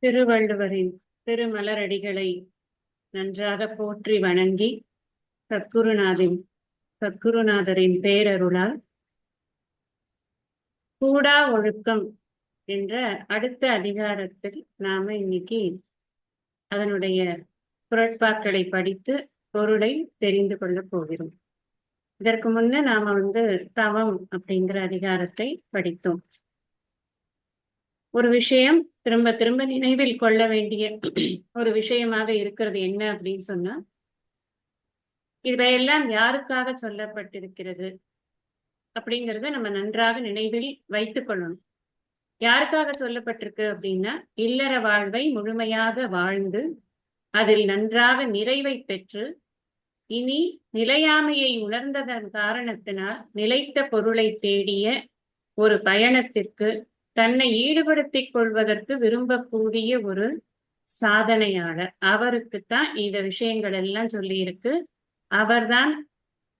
திருவள்ளுவரின் திருமலரடிகளை நன்றாக போற்றி வணங்கி சத்குருநாதரின் பேரருளால் கூடா ஒழுக்கம் என்ற அடுத்த அதிகாரத்தில் நாம இன்னைக்கு அதனுடைய குறட்பாக்களை படித்து பொருளை தெரிந்து கொள்ள போகிறோம். இதற்கு முன்ன நாம தவம் அப்படிங்கிற அதிகாரத்தை படித்தோம். ஒரு விஷயம் திரும்ப திரும்ப நினைவில் கொள்ள வேண்டிய ஒரு விஷயமாக இருக்கிறது என்ன அப்படின்னு சொன்னா, இவையெல்லாம் யாருக்காக சொல்லப்பட்டிருக்கிறது அப்படிங்கறத நம்ம நன்றாக நினைவில் வைத்துக் கொள்ளணும். யாருக்காக சொல்லப்பட்டிருக்கு அப்படின்னா, இல்லற வாழ்வை முழுமையாக வாழ்ந்து அதில் நன்றாக நிறைவை பெற்று இனி நிலையாமையை உணர்ந்ததன் காரணத்தினால் நிலைத்த பொருளை தேடிய ஒரு பயணத்திற்கு தன்னை ஈடுபடுத்திக் கொள்வதற்கு விரும்பக்கூடிய ஒரு சாதனையாளர். அவருக்குத்தான் இந்த விஷயங்கள் எல்லாம் சொல்லி இருக்கு. அவர்தான்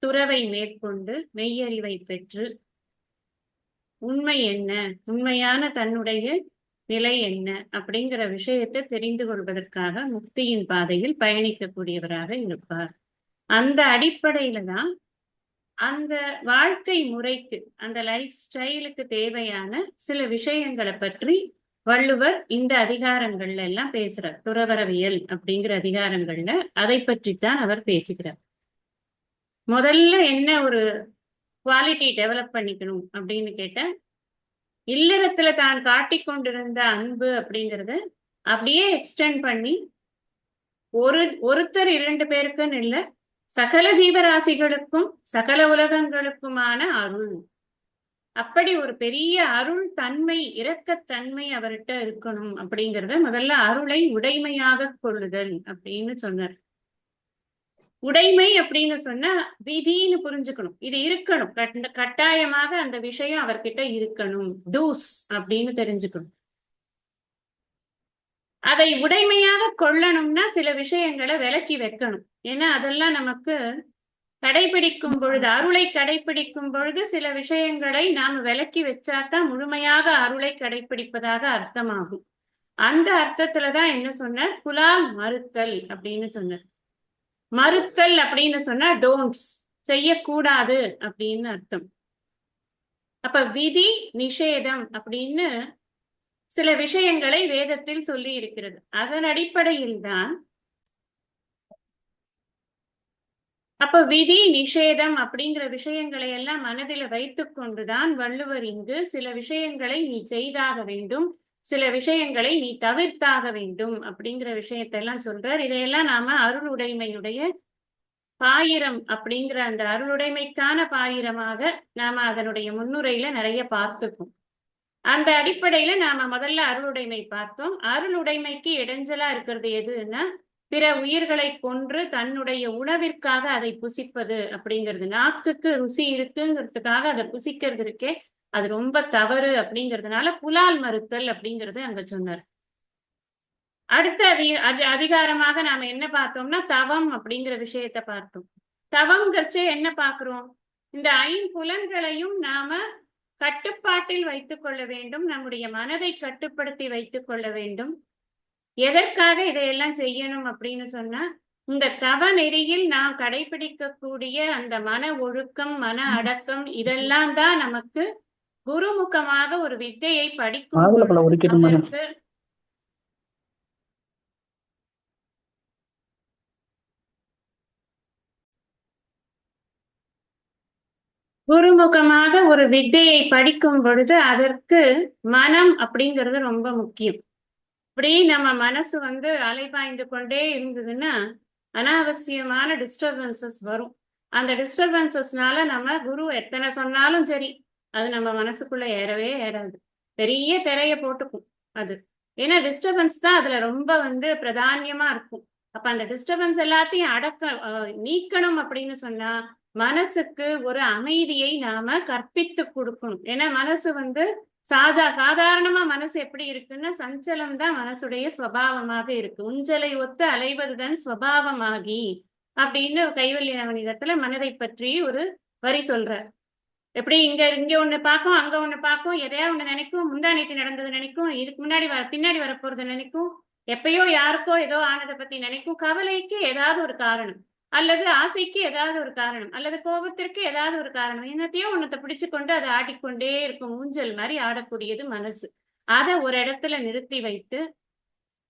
துறவை மேற்கொண்டு மெய்யறிவை பெற்று உண்மை என்ன, உண்மையான தன்னுடைய நிலை என்ன அப்படிங்கிற விஷயத்தை தெரிந்து கொள்வதற்காக முக்தியின் பாதையில் பயணிக்கக்கூடியவராக இருப்பார். அந்த அடிப்படையில தான் அந்த வாழ்க்கை முறைக்கு, அந்த லைஃப் ஸ்டைலுக்கு தேவையான சில விஷயங்களை பற்றி வள்ளுவர் இந்த அதிகாரங்கள்ல எல்லாம் பேசுறார். துறவரவியல் அப்படிங்கிற அதிகாரங்கள்ல அதை பற்றித்தான் அவர் பேசுகிறார். முதல்ல என்ன ஒரு குவாலிட்டி டெவலப் பண்ணிக்கணும் அப்படின்னு கேட்ட, இல்லறத்துல தான் காட்டிக்கொண்டிருந்த அன்பு அப்படிங்கறத அப்படியே எக்ஸ்டெண்ட் பண்ணி ஒருத்தர் 2 பேருக்குன்னு இல்லை, சகல ஜீவராசிகளுக்கும் சகல உலகங்களுக்குமான அருள். அப்படி ஒரு பெரிய அருள் தன்மை, இரக்கத்தன்மை அவர்கிட்ட இருக்கணும் அப்படிங்கறத முதல்ல அருளை உடைமையாக கொள்ளுதல் அப்படின்னு சொன்னார். உடைமை அப்படின்னு சொன்னா விதின்னு புரிஞ்சுக்கணும். இது இருக்கணும், கட்டாயமாக அந்த விஷயம் அவர்கிட்ட இருக்கணும், டூஸ் அப்படின்னு தெரிஞ்சுக்கணும். அதை உடைமையாக கொள்ளணும்னா சில விஷயங்களை விலக்கி வைக்கணும். ஏன்னா அதெல்லாம் நமக்கு கடைபிடிக்கும் பொழுது, அருளை கடைபிடிக்கும் பொழுது சில விஷயங்களை நாம் விலக்கி வச்சாதான் முழுமையாக அருளை கடைபிடிப்பதாக அர்த்தமாகும். அந்த அர்த்தத்துலதான் என்ன சொன்னார், புலால் மறுத்தல் அப்படின்னு சொன்னார். மறுத்தல் அப்படின்னு சொன்னா டோன்ட்ஸ், செய்யக்கூடாது அப்படின்னு அர்த்தம். அப்ப விதி நிஷேதம் அப்படின்னு சில விஷயங்களை வேதத்தில் சொல்லி இருக்கிறது. அதன் அடிப்படையில் தான் அப்ப விதி நிஷேதம் அப்படிங்கிற விஷயங்களை எல்லாம் மனதில் வைத்துக் கொண்டுதான் வள்ளுவர் இங்கு சில விஷயங்களை நீ செய்தாக வேண்டும், சில விஷயங்களை நீ தவிர்த்தாக வேண்டும் அப்படிங்கிற விஷயத்தெல்லாம் சொல்றார். இதையெல்லாம் நாம அருளுடைமையுடைய பாயிரம் அப்படிங்கிற அந்த அருளுடைமைக்கான பாயிரமாக நாம அதனுடைய முன்னுரையில நிறைய பார்த்துப்போம். அந்த அடிப்படையில நாம முதல்ல அருளுடைமை பார்த்தோம். அருளுடைமைக்கு இடைஞ்சலா இருக்கிறது எதுன்னா, பிற உயிர்களை கொன்று தன்னுடைய உணவிற்காக அதை புசிப்பது அப்படிங்கிறது. நாக்குக்கு ருசி இருக்குங்கிறதுக்காக அதை புசிக்கிறது இருக்கே, அது ரொம்ப தவறு அப்படிங்கிறதுனால புலால் மறுத்தல் அப்படிங்கிறது அங்க சொன்னார். அடுத்த அதிகாரமாக நாம என்ன பார்த்தோம்னா, தவம் அப்படிங்கிற விஷயத்த பார்த்தோம். தவம்ங்கிறச்சே என்ன பார்க்கிறோம், இந்த 5 புலன்களையும் நாம கட்டுப்பாட்டில் வைத்துக் கொள்ள வேண்டும், நம்முடைய மனதை கட்டுப்படுத்தி வைத்துக் கொள்ள வேண்டும். எதற்காக இதையெல்லாம் செய்யணும் அப்படின்னு சொன்னா, இந்த தவ நெறியில் நாம் கடைபிடிக்கக்கூடிய அந்த மன ஒழுக்கம், மன அடக்கம், இதெல்லாம் தான் நமக்கு குருமுகமாக ஒரு வித்தையை படிக்கும் குருமுகமாக ஒரு வித்தையை படிக்கும் பொழுது அதற்கு மனம் அப்படிங்கிறது ரொம்ப முக்கியம். இப்படி நம்ம மனசு அலைபாய்ந்து கொண்டே இருந்ததுன்னா அனாவசியமான டிஸ்டர்பன்சஸ் வரும். அந்த டிஸ்டர்பன்சஸ்னால நம்ம குரு எத்தனை சொன்னாலும் சரி, அது நம்ம மனசுக்குள்ள ஏறவே ஏறாது, பெரிய திரைய போட்டுக்கும் அது. ஏன்னா டிஸ்டர்பன்ஸ் தான் அதுல ரொம்ப பிரதானியமா இருக்கும். அப்ப அந்த டிஸ்டர்பன்ஸ் எல்லாத்தையும் நீக்கணும் அப்படின்னு சொன்னா மனசுக்கு ஒரு அமைதியை நாம கற்பித்து கொடுக்கணும். ஏன்னா மனசு சாதாரணமா மனசு எப்படி இருக்குன்னா, சஞ்சலம் தான் மனசுடைய ஸ்வபாவமாக இருக்கு. உஞ்சலை ஒத்து அலைவதுதான் ஸ்வபாவமாகி அப்படின்னு கைவல்ய நவநீதத்துல மனதை பற்றி ஒரு வரி சொல்றார். எப்படி இங்க இங்க ஒண்ணு பார்க்கும், அங்க ஒண்ணு பார்க்கும், எதையா ஒண்ணு நினைக்கும், முந்தா நேத்து நடந்தது நினைக்கும், இதுக்கு முன்னாடி பின்னாடி வரப்போறது நினைக்கும், எப்பயோ யாருக்கோ ஏதோ ஆனதை பத்தி நினைக்கும். கவலைக்கு ஏதாவது ஒரு காரணம், அல்லது ஆசைக்கு ஏதாவது ஒரு காரணம், அல்லது கோபத்திற்கு ஏதாவது ஒரு காரணம், என்னத்தையோ ஒன்னத்தை பிடிச்சு கொண்டு அதை ஆடிக்கொண்டே இருக்கும். ஊஞ்சல் மாதிரி ஆடக்கூடியது மனசு. அதை ஒரு இடத்துல நிறுத்தி வைத்து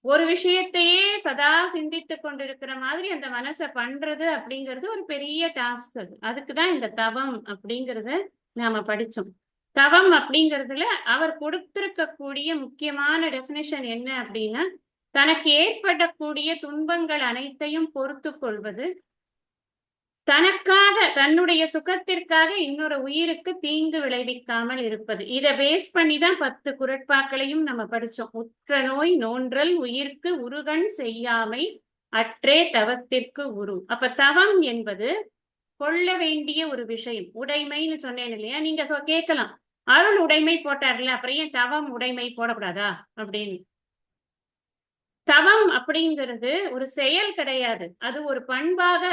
ஒரு விஷயத்தையே சதா சிந்தித்து கொண்டிருக்கிற மாதிரி அந்த மனசை பண்றது அப்படிங்கிறது ஒரு பெரிய டாஸ்க். அதுக்குதான் இந்த தவம் அப்படிங்கறத நாம படிச்சோம். தவம் அப்படிங்கிறதுல அவர் கொடுத்திருக்கக்கூடிய முக்கியமான டெபினிஷன் என்ன அப்படின்னா, தனக்கு ஏற்படக்கூடிய துன்பங்கள் அனைத்தையும் பொறுத்து கொள்வது, தனக்காக தன்னுடைய சுகத்திற்காக இன்னொரு உயிருக்கு தீங்கு விளைவிக்காமல் இருப்பது. இதை பேஸ் பண்ணி தான் 10 குறட்பாக்களையும் நம்ம படிச்சோம். உற்ற நோய் நோன்றல் உயிர்க்கு உருகன் செய்யாமை அற்றே தவத்திற்கு உரு. அப்ப தவம் என்பது கொள்ள வேண்டிய ஒரு விஷயம். உடைமைன்னு சொன்னேன் இல்லையா? நீங்க கேட்கலாம், அருள் உடைமை போட்டார்ல, அப்புறம் ஏன் தவம் உடைமை போடக்கூடாதா அப்படின்னு. தவம் அப்படிங்கிறது ஒரு செயல் கிடையாது, அது ஒரு பண்பாக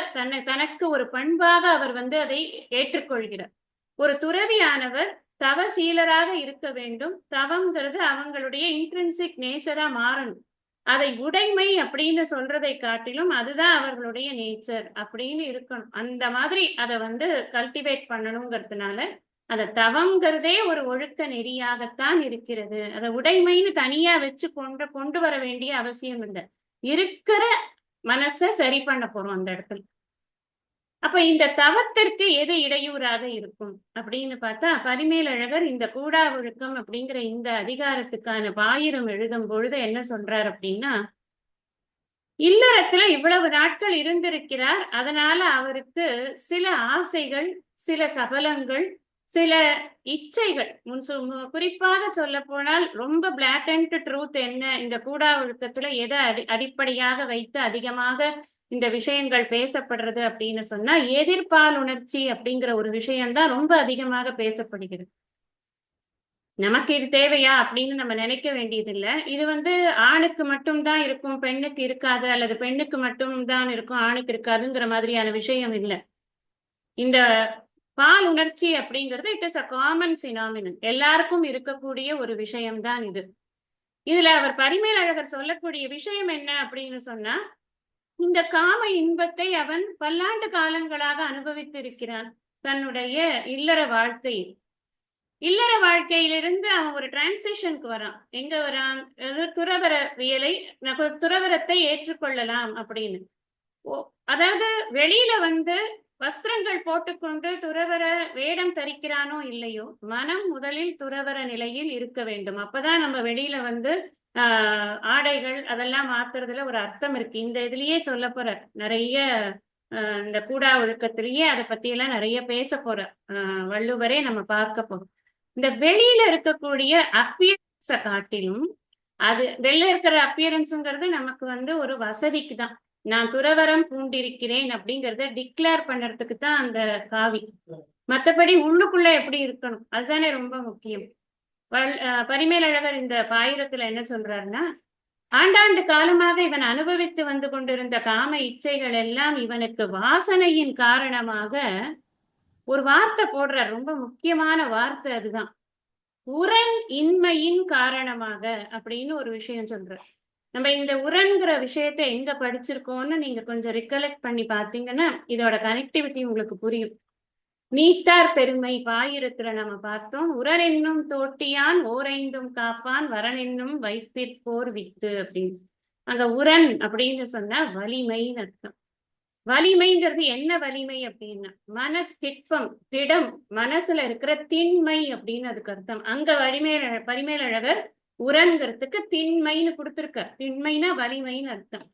தனக்கு ஒரு பண்பாக அவர் அதை ஏற்றுக்கொள்கிறார். ஒரு துறவியானவர் தவசீலராக இருக்க வேண்டும். தவம்ங்கிறது அவங்களுடைய இன்ட்ரின்சிக் நேச்சரா மாறணும். அதை உடைமை அப்படின்னு சொல்றதை காட்டிலும் அதுதான் அவர்களுடைய நேச்சர் அப்படின்னு இருக்கணும். அந்த மாதிரி அதை கல்டிவேட் பண்ணணுங்கிறதுனால அந்த தவங்கிறதே ஒரு ஒழுக்க நெறியாகத்தான் இருக்கிறது. அதை உடைமைன்னு தனியா வச்சு கொண்டு வர வேண்டிய அவசியம் இல்லை. இருக்கிற மனசை சரி பண்ண போறோம் அந்த இடத்துல. அப்ப இந்த தவத்திற்கு எது இடையூறாக இருக்கும் அப்படின்னு பார்த்தா, பரிமேலழகர் இந்த கூடா ஒழுக்கம் அப்படிங்கிற இந்த அதிகாரத்துக்கான பாயிரம் எழுதும் பொழுது என்ன சொல்றார் அப்படின்னா, இல்லறத்துல இவ்வளவு நாட்கள் இருந்திருக்கிறார். அதனால அவருக்கு சில ஆசைகள், சில சபலங்கள், சில இச்சைகள், குறிப்பாக சொல்ல போனால் ரொம்ப பிளாட்டன்ட் ட்ரூத் என்ன, இந்த கூடா ஒழுக்கத்துல எதை அடிப்படையாக வைத்து அதிகமாக இந்த விஷயங்கள் பேசப்படுறது அப்படின்னு சொன்னா, எதிர்பால் உணர்ச்சி அப்படிங்கிற ஒரு விஷயம்தான் ரொம்ப அதிகமாக பேசப்படுகிறது. நமக்கு இது தேவையா அப்படின்னு நம்ம நினைக்க வேண்டியது இல்லை. இது ஆணுக்கு மட்டும்தான் இருக்கும், பெண்ணுக்கு இருக்காது, அல்லது பெண்ணுக்கு மட்டும்தான் இருக்கும், ஆணுக்கு இருக்காதுங்கிற மாதிரியான விஷயம் இல்லை. இந்த பால் உணர்ச்சி அப்படிங்கிறது it is a common phenomenon, எல்லாருக்கும் இருக்கக்கூடிய ஒரு விஷயம்தான் இது. இதுல அவர் பரிமேலழகர் சொல்லக்கூடிய விஷயம் என்ன அப்படின்னு சொன்னா, இந்த காம இன்பத்தை அவன் பல்லாண்டு காலங்களாக அனுபவித்திருக்கிறான் தன்னுடைய இல்லற வாழ்க்கையில். இல்லற வாழ்க்கையிலிருந்து அவன் ஒரு டிரான்சிஷனுக்கு வரான். எங்க வரான்? துறவரவியலை, துறவரத்தை ஏற்றுக்கொள்ளலாம் அப்படின்னு. அதாவது வெளியில வஸ்திரங்கள் போட்டுக்கொண்டு துறவர வேடம் தரிக்கிறானோ இல்லையோ, மனம் முதலில் துறவர நிலையில் இருக்க வேண்டும். அப்பதான் நம்ம வெளியில ஆடைகள் அதெல்லாம் மாத்துறதுல ஒரு அர்த்தம் இருக்கு. இந்த இதுலயே சொல்ல போற நிறைய இந்த கூடா ஒழுக்கத்திலேயே அதை பத்தி எல்லாம் நிறைய பேச போற வள்ளுவரே நம்ம பார்க்க போறோம். இந்த வெளியில இருக்கக்கூடிய அப்பியரன்ஸை காட்டிலும், அது வெளில இருக்கிற அப்பியரன்ஸுங்கிறது நமக்கு ஒரு வசதிக்கு தான். நான் துறவரம் பூண்டிருக்கிறேன் அப்படிங்கறத டிக்ளேர் பண்றதுக்கு தான் அந்த காவி. மற்றபடி உள்ளுக்குள்ள எப்படி இருக்கணும் அதுதானே ரொம்ப முக்கியம். பரிமேலழகர் இந்த பாயிரத்துல என்ன சொல்றாருன்னா, ஆண்டாண்டு காலமாக இவன் அனுபவித்து வந்து கொண்டிருந்த காம இச்சைகள் எல்லாம் இவனுக்கு வாசனையின் காரணமாக ஒரு வார்த்தை போடுறார், ரொம்ப முக்கியமான வார்த்தை அதுதான், உரன் இன்மையின் காரணமாக அப்படின்னு ஒரு விஷயம் சொல்றார். நம்ம இந்த உரன்கிற விஷயத்தை எங்க படிச்சிருக்கோம்னு நீங்க கொஞ்சம் ரிகலெக்ட் பண்ணி பார்த்தீங்கன்னா இதோட கனெக்டிவிட்டி உங்களுக்கு புரியும். நீத்தார் பெருமை பாயிரத்துல நம்ம பார்த்தோம், உரன் என்னும் தோட்டியான் ஓரைந்தும் காப்பான் வரன் என்னும் வைப்பிற்போர் வித்து அப்படின்னு. அங்க உரன் அப்படின்னு சொன்னா வலிமைன்னு அர்த்தம். வலிமைங்கிறது என்ன வலிமை அப்படின்னா, மன திட்பம், திடம், மனசுல இருக்கிற திண்மை அப்படின்னு அதுக்கு அர்த்தம். அங்க பரிமேலழகர் உரன்கிறதுக்கு திண்மைன்னு கொடுத்திருக்க. திண்மைனா வலிமைன்னு அர்த்தம்.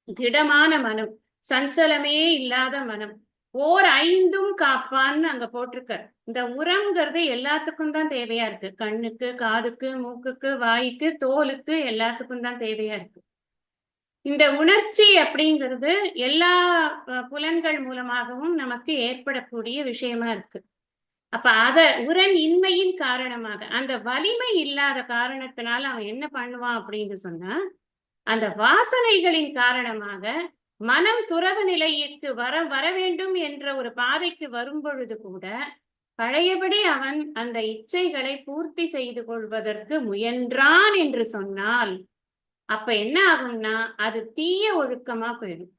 திடமான மனம், சஞ்சலமே இல்லாத மனம், ஓர் ஐந்தும் காப்பான்னு அங்க போட்டிருக்க. இந்த உரம்ங்கிறது எல்லாத்துக்கும் தான் தேவையா இருக்கு. கண்ணுக்கு, காதுக்கு, மூக்குக்கு, வாய்க்கு, தோலுக்கு, எல்லாத்துக்கும் தான் தேவையா இருக்கு. இந்த உணர்ச்சி அப்படிங்கிறது எல்லா புலன்கள் மூலமாகவும் நமக்கு ஏற்படக்கூடிய விஷயமா இருக்கு. அப்ப உரன் இன்மையின் காரணமாக, அந்த வலிமை இல்லாத காரணத்தினால அவன் என்ன பண்ணுவான் அப்படின்னு சொன்னா, அந்த வாசனைகளின் காரணமாக மனம் துறவு நிலைக்கு வர வேண்டும் என்ற ஒரு பாதைக்கு வரும் பொழுது கூட பழையபடி அவன் அந்த இச்சைகளை பூர்த்தி செய்து கொள்வதற்கு முயன்றான் என்று சொன்னால் அப்ப என்ன ஆகும்னா அது தீய ஒழுக்கமா போயிடும்.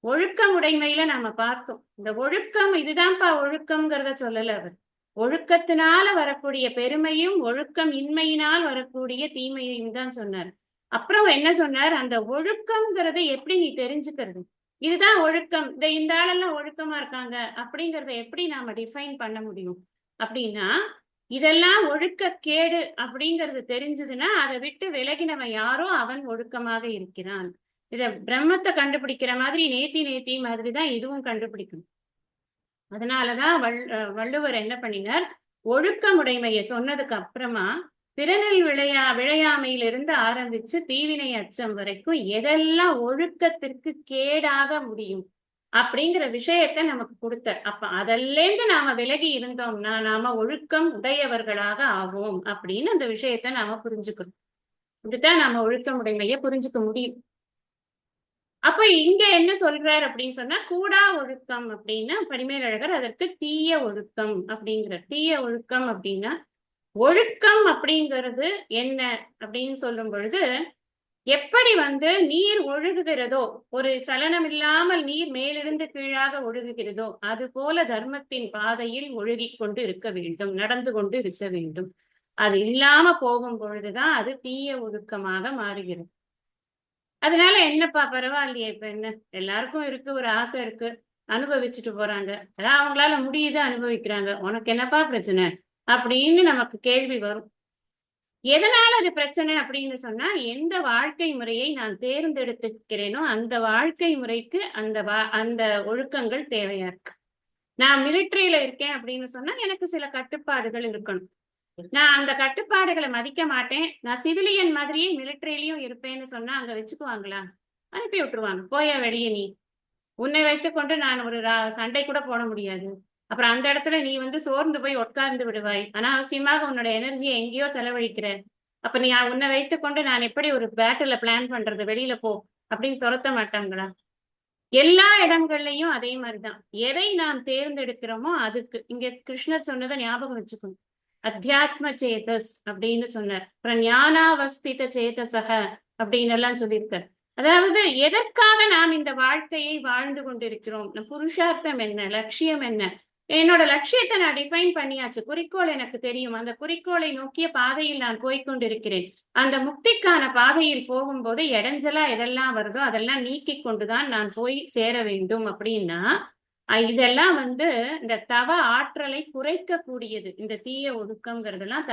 ஒழுக்கம் உடைமையில நாம பார்த்தோம். இந்த ஒழுக்கம் இதுதான்ப்பா ஒழுக்கம்ங்கிறத சொல்லல அவர். ஒழுக்கத்தினால வரக்கூடிய பெருமையும் ஒழுக்கம் இன்மையினால் வரக்கூடிய தீமையையும் தான் சொன்னார். அப்புறம் என்ன சொன்னார், அந்த ஒழுக்கம்ங்கிறத எப்படி நீ தெரிஞ்சுக்கிறது, இதுதான் ஒழுக்கம், இந்த ஆளெல்லாம் ஒழுக்கமா இருக்காங்க அப்படிங்கறத எப்படி நாம டிஃபைன் பண்ண முடியும் அப்படின்னா, இதெல்லாம் ஒழுக்கக்கேடு அப்படிங்கிறது தெரிஞ்சதுன்னா அதை விட்டு விலகினவன் யாரோ அவன் ஒழுக்கமாக இருக்கிறான். இத பிரம்மத்தை கண்டுபிடிக்கிற மாதிரி நேத்தி மாதிரிதான் இதுவும் கண்டுபிடிக்கணும். அதனாலதான் வள்ளுவர் என்ன பண்ணினார், ஒழுக்கமுடைமையை சொன்னதுக்கு அப்புறமா பிறனில் விழையாமையிலிருந்து ஆரம்பிச்சு தீவினை அச்சம் வரைக்கும் எதெல்லாம் ஒழுக்கத்திற்கு கேடாக முடியும் அப்படிங்கிற விஷயத்த நமக்கு கொடுத்தார். அப்ப அதிலேருந்து நாம விலகி இருந்தோம்னா நாம ஒழுக்கம் உடையவர்களாக ஆவோம் அப்படின்னு அந்த விஷயத்த நாம புரிஞ்சுக்கணும். இப்படித்தான் நாம ஒழுக்கமுடைமையை புரிஞ்சுக்க முடியும். அப்ப இங்க என்ன சொல்றார் அப்படின்னு சொன்னா, கூடா ஒழுக்கம் அப்படின்னா பரிமேலழகர் அதற்கு தீய ஒழுக்கம் அப்படிங்கிற. தீய ஒழுக்கம் அப்படின்னா ஒழுக்கம் அப்படிங்கிறது என்ன அப்படின்னு சொல்லும் பொழுது, எப்படி நீர் ஒழுகுகிறதோ, ஒரு சலனம் இல்லாமல் நீர் மேலிருந்து கீழாக ஒழுகுகிறதோ அது போல தர்மத்தின் பாதையில் ஒழுகிக் கொண்டு இருக்க வேண்டும், நடந்து கொண்டு இருக்க வேண்டும். அது இல்லாம போகும் பொழுதுதான் அது தீய ஒழுக்கமாக மாறுகிறது. அதனால என்னப்பா பரவாயில்லையே, இப்ப என்ன எல்லாருக்கும் இருக்கு, ஒரு ஆசை இருக்கு, அனுபவிச்சுட்டு போறாங்க, அதான் அவங்களால முடியுது அனுபவிக்கிறாங்க, உனக்கு என்னப்பா பிரச்சனை அப்படின்னு நமக்கு கேள்வி வரும். எதனால அது பிரச்சனை அப்படின்னு சொன்னா, எந்த வாழ்க்கை முறையை நான் தேர்ந்தெடுத்துக்கிறேனோ அந்த வாழ்க்கை முறைக்கு அந்த ஒழுக்கங்கள் தேவையா இருக்கு. நான் மிலிட்டரியில இருக்கேன் அப்படின்னு சொன்னா எனக்கு சில கட்டுப்பாடுகள் இருக்கணும். நான் அந்த கட்டுப்பாடுகளை மதிக்க மாட்டேன், நான் சிவிலியன் மாதிரியே மிலிட்டரியிலயும் இருப்பேன்னு சொன்னா அங்க வச்சுக்குவாங்களா? அனுப்பி விட்டுருவாங்க, போயா வெளியே, நீ உன்னை வைத்துக்கொண்டு நான் ஒரு சண்டை கூட போட முடியாது. அப்புறம் அந்த இடத்துல நீ சோர்ந்து போய் உட்கார்ந்து விடுவாய், அனாவசியமாக உன்னோட எனர்ஜியை எங்கேயோ செலவழிக்கிற. அப்ப நீ உன்னை வைத்துக்கொண்டு நான் எப்படி ஒரு பேட்டில பிளான் பண்றது, வெளியில போ அப்படின்னு துரத்த மாட்டாங்களா? எல்லா இடங்கள்லயும் அதே மாதிரிதான். எதை நாம் தேர்ந்தெடுக்கிறோமோ அதுக்கு. இங்க கிருஷ்ணர் சொன்னதை ஞாபகம் வச்சுக்கணும். அத்தியாத்ம சேதஸ் அப்படின்னு சொன்னார். அப்புறம் ஞானாவஸ்தித சேதசக அப்படின்னு எல்லாம் சொல்லியிருக்கார். அதாவது எதற்காக நாம் இந்த வாழ்க்கையை வாழ்ந்து கொண்டிருக்கிறோம், புருஷார்த்தம் என்ன, லட்சியம் என்ன. என்னோட லட்சியத்தை நான் டிஃபைன் பண்ணியாச்சு, குறிக்கோள் எனக்கு தெரியும், அந்த குறிக்கோளை நோக்கிய பாதையில் நான் போய்கொண்டிருக்கிறேன். அந்த முக்திக்கான பாதையில் போகும்போது இடைஞ்சலா எதெல்லாம் வருதோ அதெல்லாம் நீக்கி கொண்டுதான் நான் போய் சேர வேண்டும். அப்படின்னா இதெல்லாம் இந்த தவ ஆற்றலை குறைக்கக்கூடியது. இந்த தீய ஒழுக்கம்ங்கிறதெல்லாம்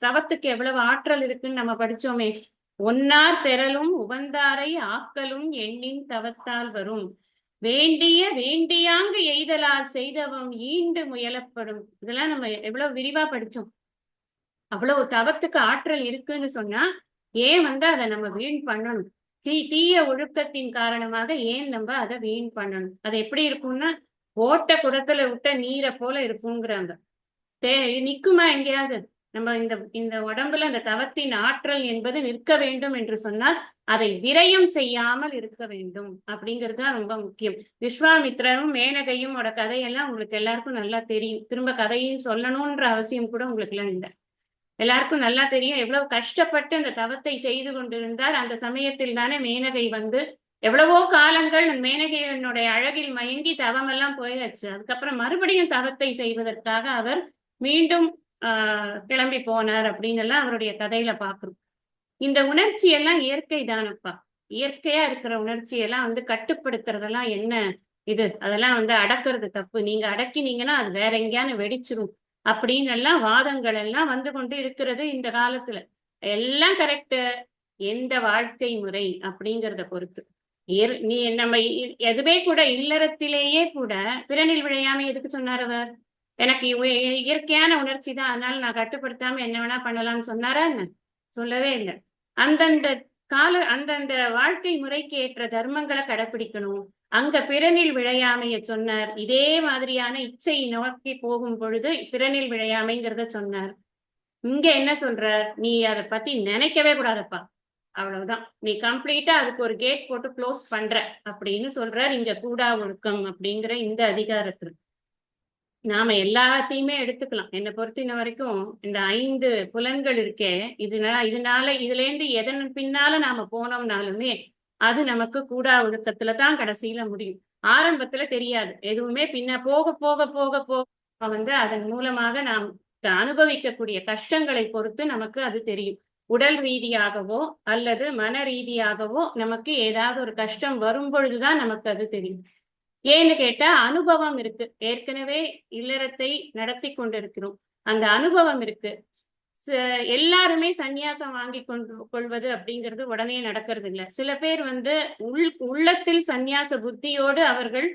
தவத்துக்கு எவ்வளவு ஆற்றல் இருக்குன்னு நம்ம படிச்சோமே. ஒன்னார் பெறலும் உவந்தாரை ஆக்கலும் எண்ணின் தவத்தால் வரும், வேண்டிய வேண்டியாங்கு எய்தலால் செய்தவம் ஈண்டு முயலப்படும். இதெல்லாம் நம்ம எவ்வளவு விரிவா படிச்சோம். அவ்வளவு தவத்துக்கு ஆற்றல் இருக்குன்னு சொன்னா ஏன் அதை நம்ம வீண் பண்ணணும்? தீய ஒழுக்கத்தின் காரணமாக ஏன் நம்ம அதை வீண் பண்ணணும்? அது எப்படி இருக்கும்னா ஓட்ட குடத்துல விட்ட நீரை போல இருக்குங்கிறாங்க. நிக்குமா எங்கேயாவது? நம்ம இந்த உடம்புல அந்த தவத்தின் ஆற்றல் என்பது நிற்க வேண்டும் என்று சொன்னால் அதை விரயம் செய்யாமல் இருக்க வேண்டும் அப்படிங்கிறது தான் ரொம்ப முக்கியம். விஸ்வாமித்ரரும் மேனகையும் கதையெல்லாம் உங்களுக்கு எல்லாருக்கும் நல்லா தெரியும். திரும்ப கதையும் சொல்லணும்ன்ற அவசியம் கூட உங்களுக்கு எல்லாம் இல்லை. எல்லாருக்கும் நல்லா தெரியும் எவ்வளவு கஷ்டப்பட்டு அந்த தவத்தை செய்து கொண்டிருந்தார். அந்த சமயத்தில் தானே மேனகை எவ்வளவோ காலங்கள் மேனகையினுடைய அழகில் மயங்கி தவமெல்லாம் போயாச்சு. அதுக்கப்புறம் மறுபடியும் தவத்தை செய்வதற்காக அவர் மீண்டும் கிளம்பி போனார் அப்படின்னு எல்லாம் அவருடைய கதையில பாக்குறோம். இந்த உணர்ச்சி எல்லாம் இயற்கை தானப்பா. இயற்கையா இருக்கிற உணர்ச்சியெல்லாம் கட்டுப்படுத்துறதெல்லாம் என்ன இது, அதெல்லாம் அடக்கிறது தப்பு, நீங்க அடக்கினீங்கன்னா அது வேற எங்கேயானு வெடிச்சிரும் அப்படின்னு எல்லாம் வாதங்கள் எல்லாம் கொண்டு இருக்கிறது இந்த காலத்துல. எல்லாம் கரெக்ட், எந்த வாழ்க்கை முறை அப்படிங்கிறத பொறுத்து. நீ நம்ம எதுவே கூட இல்லறத்திலேயே கூட பிறனில் விழையாம எதுக்கு சொன்னார் அவர்? எனக்கு இயற்கையான உணர்ச்சி தான், அதனால நான் கட்டுப்படுத்தாம என்ன வேணா பண்ணலாம்னு சொன்னாரா என்ன? சொல்லவே இல்லை. அந்தந்த வாழ்க்கை முறைக்கு ஏற்ற தர்மங்களை கடைப்பிடிக்கணும். அங்க பிறனில் விழையாமைய சொன்னார். இதே மாதிரியான இச்சை நோக்கி போகும் பொழுது பிறனில் விழையாமைங்கிறத சொன்னார். இங்க என்ன சொல்ற, நீ அதை பத்தி நினைக்கவே கூடாதப்பா, அவ்வளவுதான், நீ கம்ப்ளீட்டா அதுக்கு ஒரு கேட் போட்டு க்ளோஸ் பண்ற அப்படின்னு சொல்றார் இங்க கூடா ஒழுக்கம் அப்படிங்கிற இந்த அதிகாரத்துல. நாம எல்லாத்தையுமே எடுத்துக்கலாம். என்னை பொறுத்தின வரைக்கும் இந்த 5 புலன்கள் இருக்கே, இதனால இதுல இருந்து எதன் பின்னால நாம போனோம்னாலுமே அது நமக்கு கூடா ஒழுக்கத்துல தான் கடைசியில முடியும். ஆரம்பத்துல தெரியாது. எதுவுமே போக போக போக போக அதன் மூலமாக நாம் அனுபவிக்கக்கூடிய கஷ்டங்களை பொறுத்து நமக்கு அது தெரியும். உடல் ரீதியாகவோ அல்லது மன ரீதியாகவோ நமக்கு ஏதாவது ஒரு கஷ்டம் வரும் பொழுதுதான் நமக்கு அது தெரியும். ஏன்னு கேட்டா அனுபவம் இருக்கு. ஏற்கனவே இல்லறத்தை நடத்தி கொண்டிருக்கிறோம். அந்த அனுபவம் இருக்கு. எல்லாருமே சந்நியாசம் வாங்கி கொள்வது அப்படிங்கிறது உடனே நடக்கிறது இல்ல. சில பேர் உள்ளத்தில் சந்நியாச புத்தியோடு அவர்கள்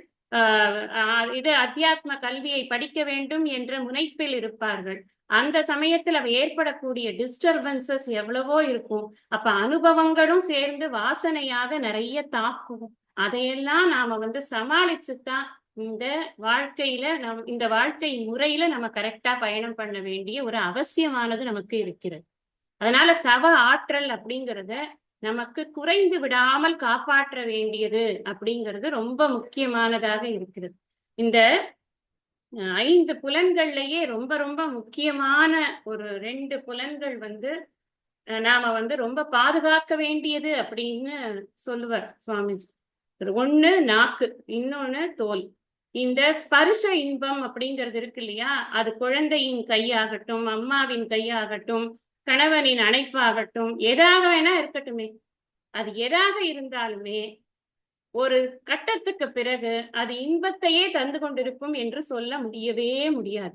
இது அத்தியாத்ம கல்வியை படிக்க வேண்டும் என்ற முனைப்பில் இருப்பார்கள். அந்த சமயத்தில் அவ ஏற்படக்கூடிய டிஸ்டர்பன்சஸ் எவ்வளவோ இருக்கும். அப்ப அனுபவங்களும் சேர்ந்து வாசனையாக நிறைய தாக்கும். அதையெல்லாம் நாம சமாளிச்சுதான் இந்த இந்த வாழ்க்கை முறையில நம்ம கரெக்டா பயணம் பண்ண வேண்டிய ஒரு அவசியமானது நமக்கு இருக்கிறது. அதனால தவ ஆற்றல் அப்படிங்கிறத நமக்கு குறைந்து விடாமல் காப்பாற்ற வேண்டியது அப்படிங்கிறது ரொம்ப முக்கியமானதாக இருக்கிறது. இந்த 5 புலன்கள்லயே ரொம்ப ரொம்ப முக்கியமான ஒரு 2 புலன்கள் நாம ரொம்ப பாதுகாக்க வேண்டியது அப்படின்னு சொல்லுவார் சுவாமிஜி. ஒண்ணு நாக்கு, இன்னொன்னு தோல். இந்த ஸ்பர்ஷ இன்பம் அப்படிங்கிறது இருக்கு இல்லையா, அது குழந்தையின் கையாகட்டும், அம்மாவின் கையாகட்டும், கணவனின் அணைப்பாகட்டும், எதாக வேணா இருக்கட்டுமே, அது எதாக இருந்தாலுமே ஒரு கட்டத்துக்கு பிறகு அது இன்பத்தையே தந்து கொண்டிருக்கும் என்று சொல்ல முடியவே முடியாது.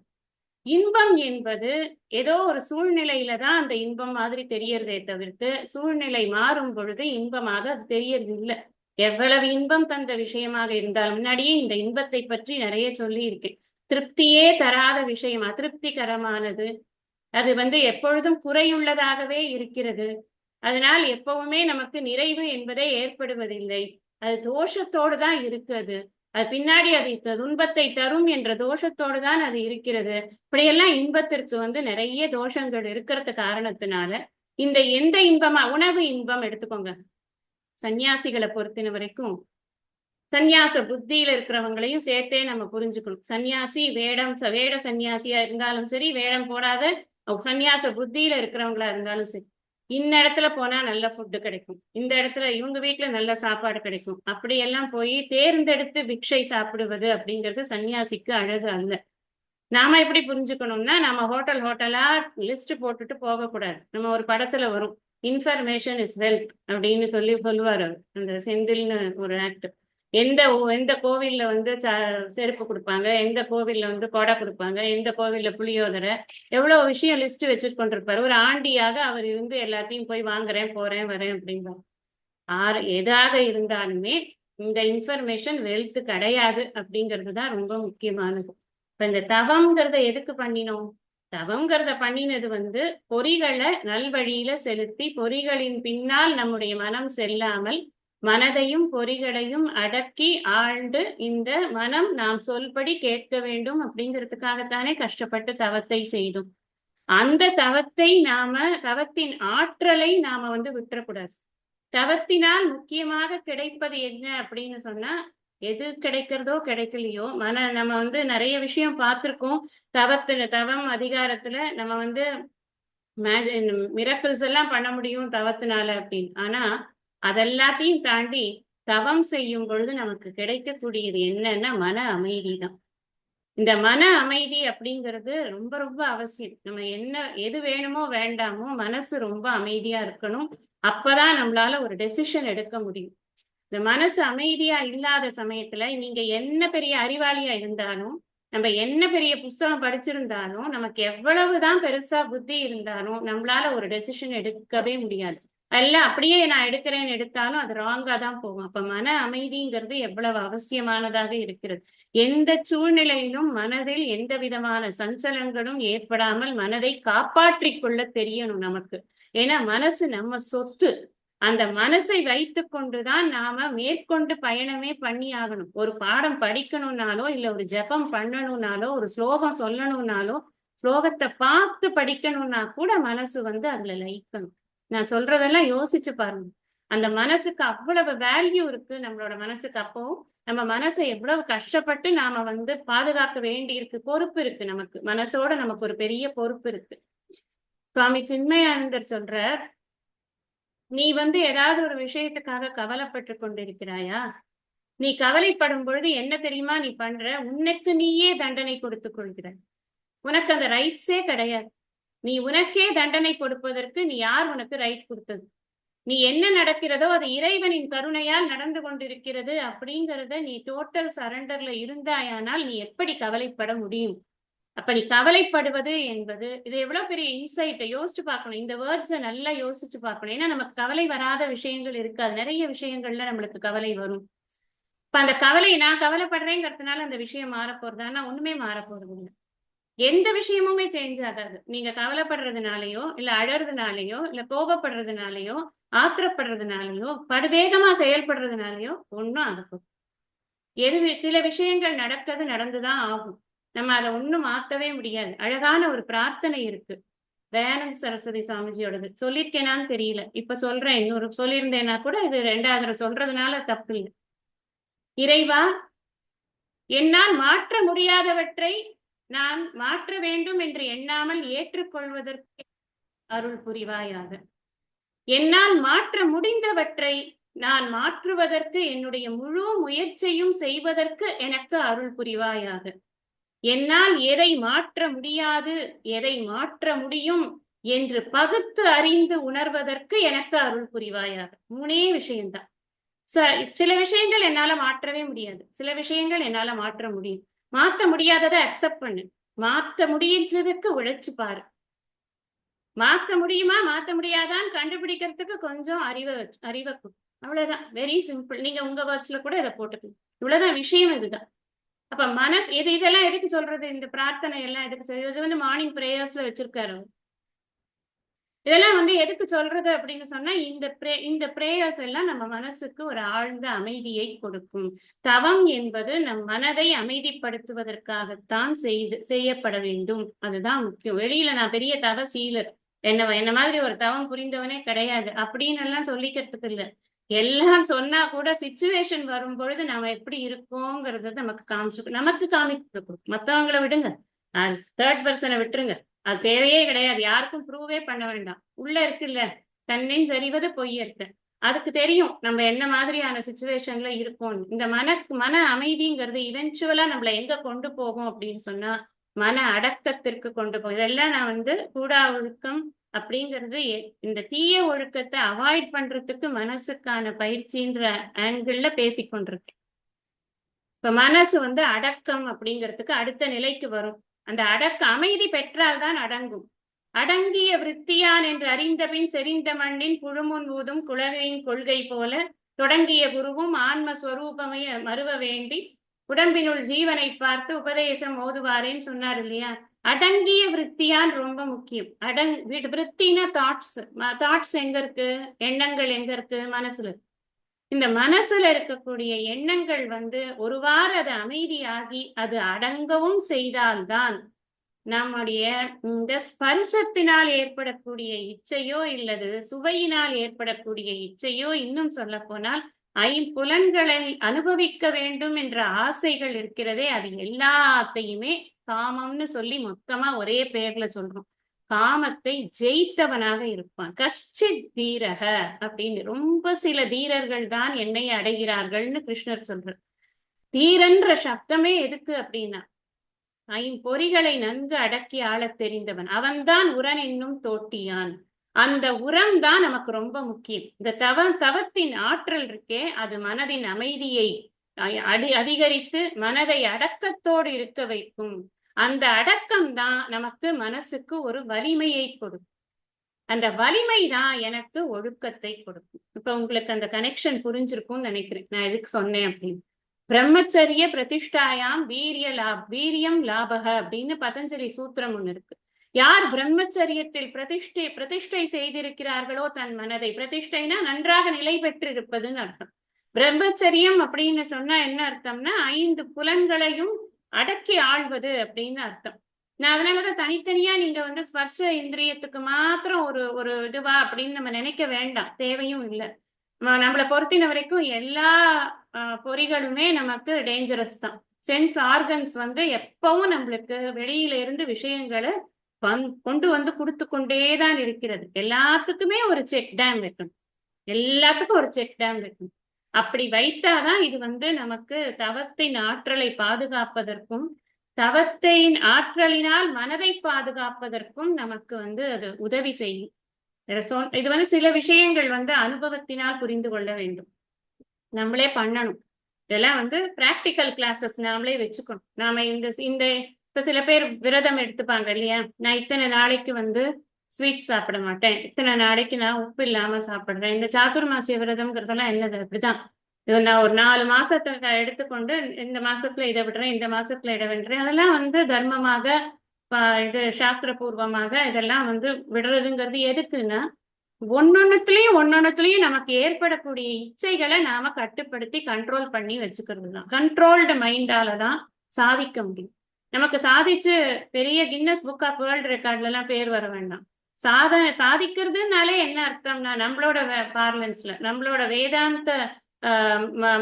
இன்பம் என்பது ஏதோ ஒரு சூழ்நிலையில தான் அந்த இன்பம் மாதிரி தெரியறதே தவிர்த்து, சூழ்நிலை மாறும் பொழுது இன்பமாக அது தெரியறது இல்லை. எவ்வளவு இன்பம் தந்த விஷயமாக இருந்தாலும், முன்னாடியே இந்த இன்பத்தை பற்றி நிறைய சொல்லி இருக்கேன். திருப்தியே தராத விஷயம், அதிருப்திகரமானது. அது எப்பொழுதும் குறையுள்ளதாகவே இருக்கிறது. அதனால் எப்பவுமே நமக்கு நிறைவு என்பதே ஏற்படுவதில்லை. அது தோஷத்தோடு தான் இருக்குது. அது பின்னாடி அது துன்பத்தை தரும் என்ற தோஷத்தோடு தான் அது இருக்கிறது. இப்படியெல்லாம் இன்பத்திற்கு நிறைய தோஷங்கள் இருக்கிறது காரணத்தினால எந்த இன்பமா, உணவு இன்பம் எடுத்துக்கோங்க. சன்னியாசிகளை பொறுத்தின வரைக்கும் சந்நியாச புத்தியில இருக்கிறவங்களையும் சேர்த்தே நம்ம புரிஞ்சுக்கணும். சன்னியாசி வேட சன்னியாசியா இருந்தாலும் சரி, வேடம் போடாத சன்னியாச புத்தியில இருக்கிறவங்களா இருந்தாலும் சரி, இந்த இடத்துல போனா நல்ல ஃபுட்டு கிடைக்கும், இந்த இடத்துல இவங்க வீட்டுல நல்ல சாப்பாடு கிடைக்கும், அப்படியெல்லாம் போய் தேர்ந்தெடுத்து பிக்ஷை சாப்பிடுவது அப்படிங்கிறது சன்னியாசிக்கு அழகு அல்ல. நாம எப்படி புரிஞ்சுக்கணும்னா, நம்ம ஹோட்டலா லிஸ்ட் போட்டுட்டு போகக்கூடாது. நம்ம ஒரு படத்துல வரும், இன்ஃபர்மேஷன் இஸ் வெல்த் அப்படின்னு சொல்லுவாரு அந்த செந்தில்னு ஒரு ஆக்டர். எந்த கோவில்ல செருப்பு கொடுப்பாங்க, எந்த கோவில்ல கொடை கொடுப்பாங்க, எந்த கோவில்ல புளியோதரை, எவ்வளவு விஷயம் லிஸ்ட் வச்சுட்டு கொண்டிருப்பாரு. ஒரு ஆண்டியாக அவர் எல்லாத்தையும் போய் வாங்குறேன், போறேன், வரேன் அப்படின்பார். எதாக இருந்தாலுமே இந்த இன்ஃபர்மேஷன் வெல்த் கிடையாது அப்படிங்கிறது தான் ரொம்ப முக்கியமானது. இப்ப இந்த தவம்ங்கிறத எதுக்கு பண்ணினோம்? தவம்ங்கிறத பண்ணினது பொறிகளை நல்வழியில செலுத்தி, பொறிகளின் பின்னால் நம்முடைய மனம் செல்லாமல் மனதையும் பொறிகளையும் அடக்கி ஆழ்ந்து இந்த மனம் நாம் சொல்படி கேட்க வேண்டும் அப்படிங்கிறதுக்காகத்தானே கஷ்டப்பட்டு தவத்தை செய்தோம். அந்த தவத்தின் ஆற்றலை நாம விட்டுறக்கூடாது. தவத்தினால் முக்கியமாக கிடைப்பது என்ன அப்படின்னு சொன்னா, எது கிடைக்கிறதோ கிடைக்கலையோ, நம்ம நிறைய விஷயம் பார்த்திருக்கோம். தவம் அதிகாரத்துல நம்ம மிரக்கிள்ஸ் எல்லாம் பண்ண முடியும் தவத்தினால அப்படின்னு. ஆனா அதெல்லாத்தையும் தாண்டி தவம் செய்யும் பொழுது நமக்கு கிடைக்கக்கூடியது என்னன்னா மன அமைதி தான். இந்த மன அமைதி அப்படிங்கிறது ரொம்ப ரொம்ப அவசியம். நம்ம எது வேணுமோ வேண்டாமோ மனசு ரொம்ப அமைதியா இருக்கணும். அப்பதான் நம்மளால ஒரு டெசிஷன் எடுக்க முடியும். இந்த மனசு அமைதியா இல்லாத சமயத்துல நீங்க என்ன பெரிய அறிவாளியா இருந்தாலும், நம்ம என்ன பெரிய புஸ்தகம் படிச்சிருந்தாலும், நமக்கு எவ்வளவுதான் பெருசா புத்தி இருந்தாலும் நம்மளால ஒரு டெசிஷன் எடுக்கவே முடியாது. எல்லாம் அப்படியே நான் எடுத்தாலும் அது ராங்கா தான் போகும். அப்ப மன அமைதிங்கிறது எவ்வளவு அவசியமானதாக இருக்கிறது. எந்த சூழ்நிலையிலும் மனதில் எந்த விதமான சஞ்சலங்களும் ஏற்படாமல் மனதை காப்பாற்றிக் கொள்ள தெரியணும் நமக்கு. ஏன்னா மனசு நம்ம சொத்து. அந்த மனசை வைத்து கொண்டுதான் நாம மேற்கொண்டு பயணமே பண்ணி ஆகணும். ஒரு பாடம் படிக்கணும்னாலோ, இல்ல ஒரு ஜெபம் பண்ணணும்னாலோ, ஒரு ஸ்லோகம் சொல்லணும்னாலோ, ஸ்லோகத்தை பார்த்து படிக்கணும்னா கூட மனசு அதுல லயிக்கணும். நான் சொல்றதெல்லாம் யோசிச்சு பாருங்க. அந்த மனசுக்கு அவ்வளவு வேல்யூ இருக்கு நம்மளோட மனசுக்கு. அப்போ நம்ம மனசை எவ்வளவு கஷ்டப்பட்டு நாம பாதுகாக்க வேண்டி இருக்கு. பொறுப்பு இருக்கு நமக்கு. மனசோட நமக்கு ஒரு பெரிய பொறுப்பு இருக்கு. சுவாமி சின்மயானந்தர் சொல்றார், நீ ஏதாவது ஒரு விஷயத்துக்காக கவலைப்பட்டு கொண்டிருக்கிறாயா? நீ கவலைப்படும் பொழுது என்ன தெரியுமா நீ பண்ற? உனக்கு நீயே தண்டனை கொடுத்துக் கொள்கிறாய். உனக்கு அந்த ரைட்ஸே கிடையாது. நீ உனக்கே தண்டனை கொடுப்பதற்கு நீ யார் உனக்கு ரைட் கொடுத்தது? நீ என்ன நடக்கிறதோ அது இறைவனின் கருணையால் நடந்து கொண்டிருக்கிறது அப்படிங்கிறத நீ டோட்டல் சரண்டர்ல இருந்தாயானால் நீ எப்படி கவலைப்பட முடியும்? அப்ப நீ கவலைப்படுவது என்பது இது எவ்வளவு பெரிய இன்சைட்டை யோசிச்சு பார்க்கணும். இந்த வேர்ட்ஸை நல்லா யோசிச்சு பார்க்கணும். ஏன்னா நமக்கு கவலை வராத விஷயங்கள் இருக்காது. நிறைய விஷயங்கள்ல நம்மளுக்கு கவலை வரும். இப்ப அந்த கவலை நான் கவலைப்படுறேங்கிறதுனால அந்த விஷயம் மாற போறதான்னா ஒண்ணுமே மாற போறது இல்லை. எந்த விஷயமுமே சேஞ்ச் ஆகாது. நீங்க கவலைப்படுறதுனாலயோ இல்ல அழறதுனாலயோ இல்ல கோபப்படுறதுனாலயோ ஆத்திரப்படுறதுனாலயோ படுவேகமா செயல்படுறதுனாலயோ ஒன்னும் ஆகப்போகுது. சில விஷயங்கள் நடந்துதான் ஆகும். நம்ம அதை ஒண்ணும் மாத்தவே முடியாது. அழகான ஒரு பிரார்த்தனை இருக்கு தயானந்த சரஸ்வதி சுவாமிஜியோடது. சொல்லிருக்கேனான்னு தெரியல, இப்ப சொல்றேன். இன்னொரு சொல்லியிருந்தேன்னா கூட இது 2வது சொல்றதுனால தப்பு இல்லை. இறைவா, என்னால் மாற்ற முடியாதவற்றை நான் மாற்ற வேண்டும் என்று எண்ணாமல் ஏற்றுக்கொள்வதற்கு அருள் புரிவாயாக. என்னால் மாற்ற முடிந்தவற்றை நான் மாற்றுவதற்கு என்னுடைய முழு முயற்சியும் செய்வதற்கு எனக்கு அருள் புரிவாயாக. என்னால் எதை மாற்ற முடியாது, எதை மாற்ற முடியும் என்று பகுத்து அறிந்து உணர்வதற்கு எனக்கு அருள் புரிவாயாக. 3 விஷயம்தான். சில விஷயங்கள் என்னால மாற்றவே முடியாது, சில விஷயங்கள் என்னால மாற்ற முடியும். மாத்த முடியாததை அக்செப்ட் பண்ணு. மாத்த முடிஞ்சதுக்கு உழைச்சு பாரு. மாத்த முடியுமா மாத்த முடியாதான்னு கண்டுபிடிக்கிறதுக்கு கொஞ்சம் அறிவை அவ்வளவுதான். Very simple. நீங்க உங்க வேர்ட்ஸ்ல கூட இதை போட்டுக்கணும். இவ்வளவுதான் விஷயம். இதுதான். அப்ப மனசு இதெல்லாம் எதுக்கு சொல்றது? இந்த பிரார்த்தனை எல்லாம் எதுக்கு சொல்றது? இது மார்னிங் பிரேயர்ஸ்ல வச்சிருக்காரு. இதெல்லாம் எதுக்கு சொல்றது அப்படின்னு சொன்னா, இந்த பிரேயர்ஸ் எல்லாம் நம்ம மனசுக்கு ஒரு ஆழ்ந்த அமைதியை கொடுக்கும். தவம் என்பது நம் மனதை அமைதிப்படுத்துவதற்காகத்தான் செய்யப்பட வேண்டும். அதுதான் முக்கியம். வெளியில நான் பெரிய தவசீலர், என்ன மாதிரி ஒரு தவம் புரிந்தவனே கிடையாது அப்படின்னு எல்லாம் சொல்லிக்கிறதுக்கு இல்லை. எல்லாம் சொன்னா கூட சிச்சுவேஷன் வரும் பொழுது நாம எப்படி இருக்கோங்கிறத நமக்கு காமிச்சு மத்தவங்களை விடுங்க, 3rd பர்சனை விட்டுருங்க. அது தேவையே கிடையாது. யாருக்கும் ப்ரூவே பண்ண வேண்டாம். உள்ள இருக்குல்ல, தன்னெஞ்சறிவது பொய்யற்க. அதுக்கு தெரியும் நம்ம என்ன மாதிரியான சிச்சுவேஷன்ல இருக்கோம். இந்த மன அமைதிங்கிறது இவென்ச்சுவலா நம்மள எங்க கொண்டு போகும் அப்படின்னு சொன்னா மன அடக்கத்திற்கு கொண்டு போகும். இதெல்லாம் நான் கூடா ஒழுக்கம் அப்படிங்கிறது இந்த தீய ஒழுக்கத்தை அவாய்ட் பண்றதுக்கு மனசுக்கான பயிற்சின்ற ஆங்கிள் பேசிக்கொண்டிருக்கேன். இப்ப மனசு அடக்கம் அப்படிங்கிறதுக்கு அடுத்த நிலைக்கு வரும். அந்த அமைதி பெற்றால்தான் அடங்கும். அடங்கிய விருத்தியான் என்று அறிந்தபின் செறிந்த மண்ணின் புழுமுன் ஊதும் குழகையின் கொள்கை போல தொடங்கிய குருவும் ஆன்மஸ்வரூபமை மறுவ வேண்டி உடம்பினுள் ஜீவனை பார்த்து உபதேசம் ஓதுவாரேன்னு சொன்னார் இல்லையா? அடங்கிய விருத்தியான் ரொம்ப முக்கியம். விருத்தினா தாட்ஸ் எங்க இருக்கு? எண்ணங்கள் எங்க இருக்கு? மனசுல. இந்த மனசுல இருக்கக்கூடிய எண்ணங்கள் ஒரு வாரம் அது அமைதியாகி அது அடங்கவும் செய்தால்தான் நம்முடைய இந்த ஸ்பர்சத்தினால் ஏற்படக்கூடிய இச்சையோ இல்லது சுவையினால் ஏற்படக்கூடிய இச்சையோ, இன்னும் சொல்ல போனால் ஐம்புலன்களை அனுபவிக்க வேண்டும் என்ற ஆசைகள் இருக்கிறதே, அது எல்லாத்தையுமே காமம்னு சொல்லி மொத்தமா ஒரே பேர்ல சொல்றோம். காமத்தை ஜெயித்தவனாக இருப்பான். கஷ்டித் தீரக அப்படின்னு. ரொம்ப சில தீரர்கள் தான் என்னை அடைகிறார்கள்னு கிருஷ்ணர் சொல்றார். தீரன்ற சப்தமே எதுக்கு அப்படின்னா, ஐம்பொறிகளை நன்கு அடக்கி ஆளத் தெரிந்தவன் அவன்தான் உரன் என்னும் தோட்டியான். அந்த உரம் தான் நமக்கு ரொம்ப முக்கியம். இந்த தவத்தின் ஆற்றல் இருக்கே, அது மனதின் அமைதியை அதிகரித்து மனதை அடக்கத்தோடு இருக்க வைக்கும். அந்த அடக்கம் தான் நமக்கு மனசுக்கு ஒரு வலிமையை கொடுக்கும். அந்த வலிமை தான் எனக்கு ஒழுக்கத்தை கொடுக்கும். இப்ப உங்களுக்கு அந்த கனெக்ஷன் புரிஞ்சிருக்கும்னு நினைக்கிறேன். நான் எதுக்கு சொன்னேன் அப்படின்னு. பிரம்மச்சரிய பிரதிஷ்டாயாம் வீரியம் லாபக அப்படின்னு பதஞ்சலி சூத்திரம் ஒண்ணு இருக்கு. யார் பிரம்மச்சரியத்தில் பிரதிஷ்டை செய்திருக்கிறார்களோ தன் மனதை, பிரதிஷ்டைனா நன்றாக நிலை பெற்று இருப்பதுன்னு அர்த்தம். பிரம்மச்சரியம் அப்படின்னு சொன்னா என்ன அர்த்தம்னா 5 புலன்களையும் அடக்கி ஆள்வது அப்படின்னு அர்த்தம். நான் அதனாலதான் தனித்தனியா நீங்க ஸ்பர்ஷ இந்திரியத்துக்கு மாத்திரம் ஒரு இதுவா அப்படின்னு நம்ம நினைக்க வேண்டாம், தேவையும் இல்லை. நம்மளை பொறுத்தின வரைக்கும் எல்லா பொறிகளுமே நமக்கு டேஞ்சரஸ் தான். சென்ஸ் ஆர்கன்ஸ் வந்து எப்பவும் நம்மளுக்கு வெளியில இருந்து விஷயங்களை கொண்டு வந்து கொடுத்து கொண்டேதான் இருக்கிறது. எல்லாத்துக்குமே ஒரு செக் டேம் வைக்கணும். எல்லாத்துக்கும் ஒரு செக் டேம் வைக்கணும். அப்படி வைத்தாதான் இது வந்து நமக்கு தவத்தின் ஆற்றலை பாதுகாப்பதற்கும் தவத்தின் ஆற்றலினால் மனதை பாதுகாப்பதற்கும் நமக்கு வந்து அது உதவி செய்யும். இது வந்து சில விஷயங்கள் வந்து அனுபவத்தினால் புரிந்து கொள்ள வேண்டும். நம்மளே பண்ணணும். இதெல்லாம் வந்து பிராக்டிக்கல் கிளாஸஸ் நாமளே வச்சுக்கணும். நாம இந்த இப்ப சில பேர் விரதம் எடுத்துப்பாங்க இல்லையா, நான் இத்தனை நாளைக்கு வந்து ஸ்வீட் சாப்பிட மாட்டேன், இத்தனை நாளைக்கு நான் உப்பு இல்லாம சாப்பிடுறேன். இந்த சாதுர்மாசிய விரதம்ங்கிறதெல்லாம் என்னது, அப்படிதான். நான் ஒரு 4 மாசத்தை எடுத்துக்கொண்டு இந்த மாசத்துல இதை விடுறேன், இந்த மாசத்துல இதை விடுறேன். அதெல்லாம் வந்து தர்மமாக இது சாஸ்திரபூர்வமாக இதெல்லாம் வந்து விடுறதுங்கிறது எதுக்குன்னா, ஒன்னொன்னுத்துலயும் நமக்கு ஏற்படக்கூடிய இச்சைகளை நாம கட்டுப்படுத்தி கண்ட்ரோல் பண்ணி வச்சுக்கிறது தான். கண்ட்ரோல்டு மைண்டால தான் சாதிக்க முடியும். நமக்கு சாதிச்சு பெரிய கின்னஸ் புக் ஆஃப் வேர்ல்டு ரெக்கார்ட்ல எல்லாம் பேர் வர வேண்டாம். சாதிக்கிறதுனாலே என்ன அர்த்தம்னா, நம்மளோட பார்லன்ஸ்ல நம்மளோட வேதாந்த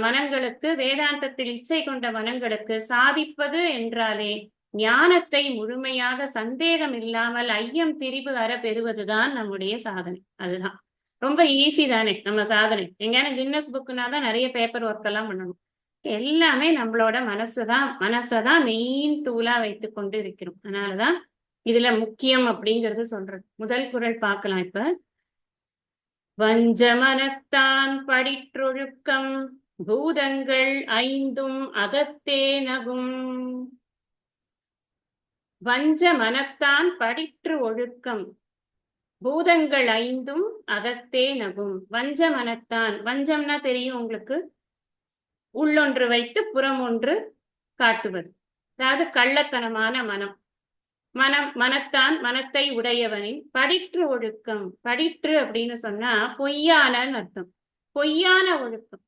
மனங்களுக்கு, வேதாந்தத்தில் இச்சை கொண்ட மனங்களுக்கு சாதிப்பது என்றாலே ஞானத்தை முழுமையாக சந்தேகம் இல்லாமல் ஐயம் திரிபு அற பெறுவதுதான் நம்முடைய சாதனை. அதுதான் ரொம்ப ஈஸி தானே நம்ம சாதனை. எங்கேயான கின்னஸ் புக்குனா தான் நிறைய பேப்பர் ஒர்க் எல்லாம் பண்ணணும். எல்லாமே நம்மளோட மனசதான் மெயின் டூலா வைத்து கொண்டு இருக்கிறோம். அதனாலதான் இதுல முக்கியம் அப்படிங்கிறது சொல்றது. முதல் குறள் பார்க்கலாம் இப்ப. வஞ்சமனத்தான் படிற்றொழுக்கம் பூதங்கள் ஐந்தும் அகத்தே நகும். வஞ்ச மனத்தான் படிற்று ஒழுக்கம் பூதங்கள் ஐந்தும் அகத்தே நகும். வஞ்ச மனத்தான், வஞ்சம்னா தெரியும் உங்களுக்கு, உள்ளொன்று வைத்து புறம் ஒன்று காட்டுவது, அதாவது கள்ளத்தனமான மனம். மனத்தான், மனத்தை உடையவனின் படிற்று ஒழுக்கம். படிற்று அப்படின்னு சொன்னா பொய்யான அர்த்தம், பொய்யான ஒழுக்கம்.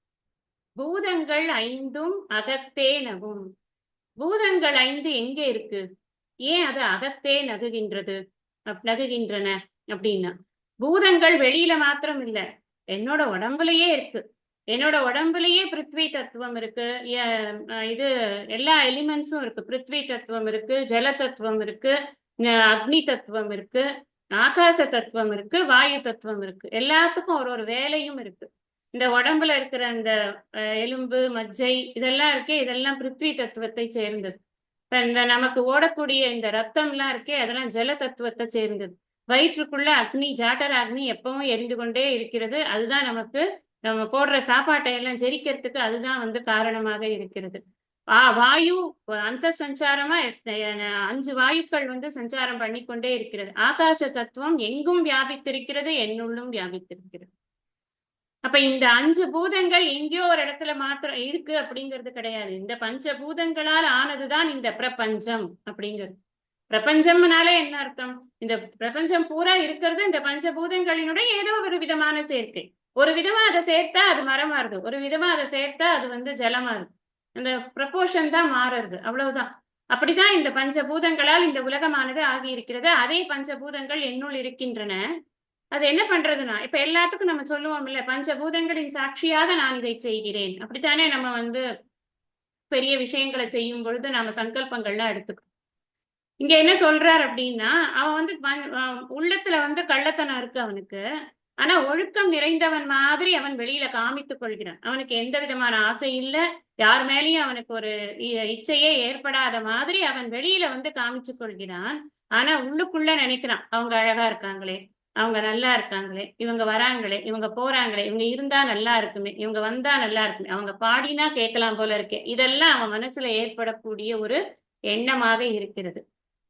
பூதங்கள் ஐந்தும் அகத்தே நகும். பூதங்கள் 5 எங்கே இருக்கு, ஏன் அது அகத்தே நகுகின்றன அப்படின்னா, பூதங்கள் வெளியில மாத்திரம் இல்ல, என்னோட உடம்புலயே இருக்கு. என்னோட உடம்புலயே பிருத்வி தத்துவம் இருக்கு, இது எல்லா எலிமெண்ட்ஸும் இருக்கு. பிருத்வி தத்துவம் இருக்கு, ஜல தத்துவம் இருக்கு, அக்னி தத்துவம் இருக்கு, ஆகாச தத்துவம் இருக்கு, வாயு தத்துவம் இருக்கு. எல்லாத்துக்கும் ஒரு வேலையும் இருக்கு. இந்த உடம்புல இருக்கிற அந்த எலும்பு மஜ்ஜை இதெல்லாம் இருக்கே, இதெல்லாம் பிருத்வி தத்துவத்தை சேர்ந்தது. இந்த நமக்கு ஓடக்கூடிய இந்த ரத்தம்லாம் இருக்கே, அதெல்லாம் ஜல தத்துவத்தை சேர்ந்தது. வயிற்றுக்குள்ள அக்னி, ஜாட்டர் அக்னி எப்பவும் எரிந்து கொண்டே இருக்கிறது. அதுதான் நமக்கு நம்ம போடுற சாப்பாட்டை எல்லாம் செரிக்கிறதுக்கு அதுதான் வந்து காரணமாக இருக்கிறது. வாயு அந்த சஞ்சாரமா 5 வாயுக்கள் வந்து சஞ்சாரம் பண்ணிக்கொண்டே இருக்கிறது. ஆகாச தத்துவம் எங்கும் வியாபித்திருக்கிறது, என்னுள்ளும் வியாபித்திருக்கிறது. அப்ப இந்த 5 பூதங்கள் எங்கேயோ ஒரு இடத்துல மாத்திரம் இருக்கு அப்படிங்கிறது கிடையாது. இந்த பஞ்சபூதங்களால் ஆனதுதான் இந்த பிரபஞ்சம் அப்படிங்கிறது. பிரபஞ்சம்னாலே என்ன அர்த்தம், இந்த பிரபஞ்சம் பூரா இருக்கிறது இந்த பஞ்சபூதங்களினுடைய ஏதோ ஒரு விதமான சேர்க்கை. ஒரு விதமா அதை சேர்த்தா அது மரமாறுது, ஒரு விதமா அதை சேர்த்தா அது வந்து ஜலமாறுது. அந்த ப்ரப்போர்ஷன் தான் மாறுறது, அவ்வளவுதான். அப்படிதான் இந்த பஞ்சபூதங்களால் இந்த உலகமானது ஆகி இருக்கிறது. அதே பஞ்சபூதங்கள் என்னுள் இருக்கின்றன. அது என்ன பண்றதுன்னா, இப்ப எல்லாத்துக்கும் நம்ம சொல்லுவோம் இல்ல, பஞ்சபூதங்களின் சாட்சியாக நான் இதை செய்கிறேன். அப்படித்தானே நம்ம வந்து பெரிய விஷயங்களை செய்யும் பொழுது நாம சங்கல்பங்கள்லாம் எடுத்துக்கணும். இங்க என்ன சொல்றார் அப்படின்னா, அவன் வந்து உள்ளத்துல வந்து கள்ளத்தனம் இருக்கு அவனுக்கு, ஆனா ஒழுக்கம் நிறைந்தவன் மாதிரி அவன் வெளியில காமித்துக் கொள்கிறான். அவனுக்கு எந்த விதமான ஆசை இல்ல, யார் மேலேயும் அவனுக்கு ஒரு இச்சையே ஏற்படாத மாதிரி அவன் வெளியில வந்து காமிச்சு கொள்கிறான். ஆனா உள்ளுக்குள்ள நினைக்கிறான், அவங்க அழகா இருக்காங்களே, அவங்க நல்லா இருக்காங்களே, இவங்க வராங்களே, இவங்க போறாங்களே, இவங்க இருந்தா நல்லா இருக்குமே, இவங்க வந்தா நல்லா இருக்குமே, அவங்க பாடினா கேட்கலாம் போல இருக்கே. இதெல்லாம் அவன் மனசுல ஏற்படக்கூடிய ஒரு எண்ணமாக இருக்கிறது.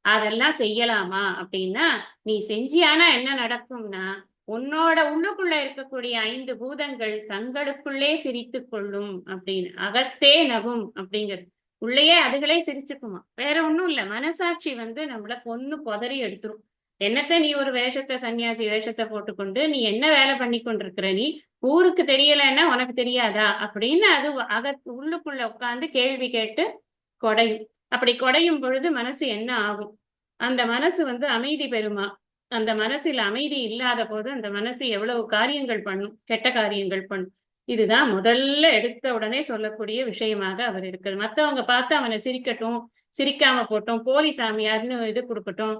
அதெல்லாம் செய்யலாமா அப்படின்னா, நீ செஞ்சியானா என்ன நடக்கும்னா, உன்னோட உள்ளுக்குள்ள இருக்கக்கூடிய 5 பூதங்கள் தங்களுக்குள்ளே சிரித்து கொள்ளும் அப்படின்னு. அகத்தே நகும் அப்படிங்கிறது, உள்ளேயே அதுகளே சிரிச்சுக்குமா, வேற ஒண்ணும் இல்ல. மனசாட்சி வந்து நம்மள கொன்னு கொதறி எடுத்துரும். என்னத்த நீ ஒரு வேஷத்தை, சன்னியாசி வேஷத்தை போட்டுக்கொண்டு நீ என்ன வேலை பண்ணி கொண்டிருக்கிற, நீ ஊருக்கு தெரியலன்னா உனக்கு தெரியாதா அப்படின்னு அது உள்ளுக்குள்ள உட்கார்ந்து கேள்வி கேட்டு கொடையும். அப்படி கொடையும் பொழுது மனசு என்ன ஆகும், அந்த மனசு வந்து அமைதி பெறுமா, அந்த மனசில் அமைதி இல்லாத போது அந்த மனசு எவ்வளவு காரியங்கள் பண்ணும், கெட்ட காரியங்கள் பண்ணும். இதுதான் முதல்ல எடுத்த உடனே சொல்லக்கூடிய விஷயமாக அவர் இருக்குது. மத்தவங்க பார்த்து அவனை சிரிக்கட்டும், சிரிக்காம போட்டும், போலி சாமியார்னு இது கொடுக்கட்டும்,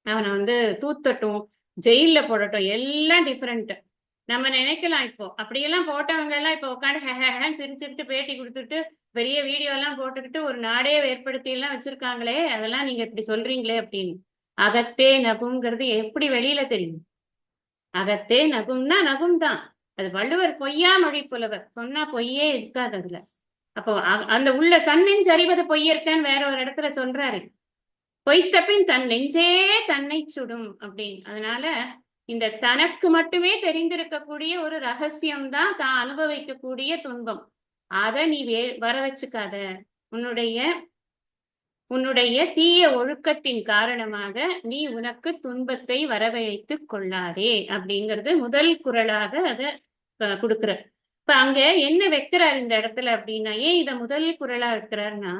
அவனை வந்து தூத்தட்டும், ஜெயில்ல போடட்டும், எல்லாம் டிஃபரெண்ட். நம்ம நினைக்கலாம் இப்போ அப்படியெல்லாம் போட்டவங்க எல்லாம் இப்போ உட்காந்து ஹேன்னு சிரிச்சுட்டு பேட்டி கொடுத்துட்டு பெரிய வீடியோ எல்லாம் போட்டுக்கிட்டு ஒரு நாடே ஏற்படுத்தி எல்லாம் வச்சிருக்காங்களே, அதெல்லாம் நீங்க இப்படி சொல்றீங்களே அப்படின்னு. அகத்தே நகுங்கிறது எப்படி வெளியில தெரியும்? அகத்தே நகும்னா நகும் தான். அது வள்ளுவர் பொய்யா மொழி புலவர், சொன்னா பொய்யே இருக்காது அதுல. அப்போ அந்த உள்ள தன்னெஞ்சு அறிவது பொய்யற்கன்னு வேற ஒரு இடத்துல சொல்றாரு. பொய்த்த பின் தன் நெஞ்சே தன்னை சுடும் அப்படின்னு. அதனால இந்த தனக்கு மட்டுமே தெரிந்திருக்கக்கூடிய ஒரு ரகசியம் தான் தான் அனுபவிக்கக்கூடிய துன்பம். அதை நீ வர வச்சுக்காத. உன்னுடைய உன்னுடைய தீய ஒழுக்கத்தின் காரணமாக நீ உனக்கு துன்பத்தை வரவழைத்துக் கொள்ளாதே அப்படிங்கிறது முதல் குறளாக அதை கொடுக்குற. இப்ப அங்க என்ன வைக்கிறார் இந்த இடத்துல அப்படின்னா, ஏன் இதை முதல் குறளா வைக்கிறாருன்னா,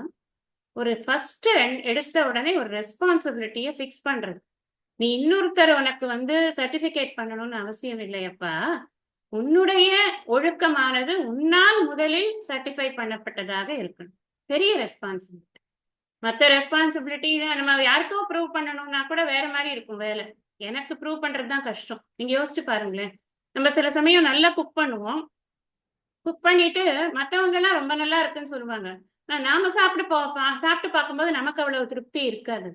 ஒரு ஃபர்ஸ்ட் எடுத்த உடனே ஒரு ரெஸ்பான்சிபிலிட்டியை ஃபிக்ஸ் பண்றது. நீ இன்னொருத்தர் உனக்கு வந்து சர்டிபிகேட் பண்ணணும்னு அவசியம் இல்லையப்பா. உன்னுடைய ஒழுக்கமானது உன்னால் முதலில் சர்டிஃபை பண்ணப்பட்டதாக இருக்கணும். பெரிய ரெஸ்பான்சிபிலிட்டி. மற்ற ரெஸ்பான்சிபிலிட்டி நம்ம யாருக்கோ ப்ரூவ் பண்ணணும்னா கூட வேற மாதிரி இருக்கும் வேலை. எனக்கு ப்ரூவ் பண்றதுதான் கஷ்டம். நீங்க யோசிச்சு பாருங்களேன். நம்ம சில சமயம் நல்லா குக் பண்ணுவோம். குக் பண்ணிட்டு மற்றவங்க எல்லாம் ரொம்ப நல்லா இருக்குன்னு சொல்லுவாங்க. நாம சாப்பிட்டு பார்க்கும்போது நமக்கு அவ்வளவு திருப்தி இருக்காது.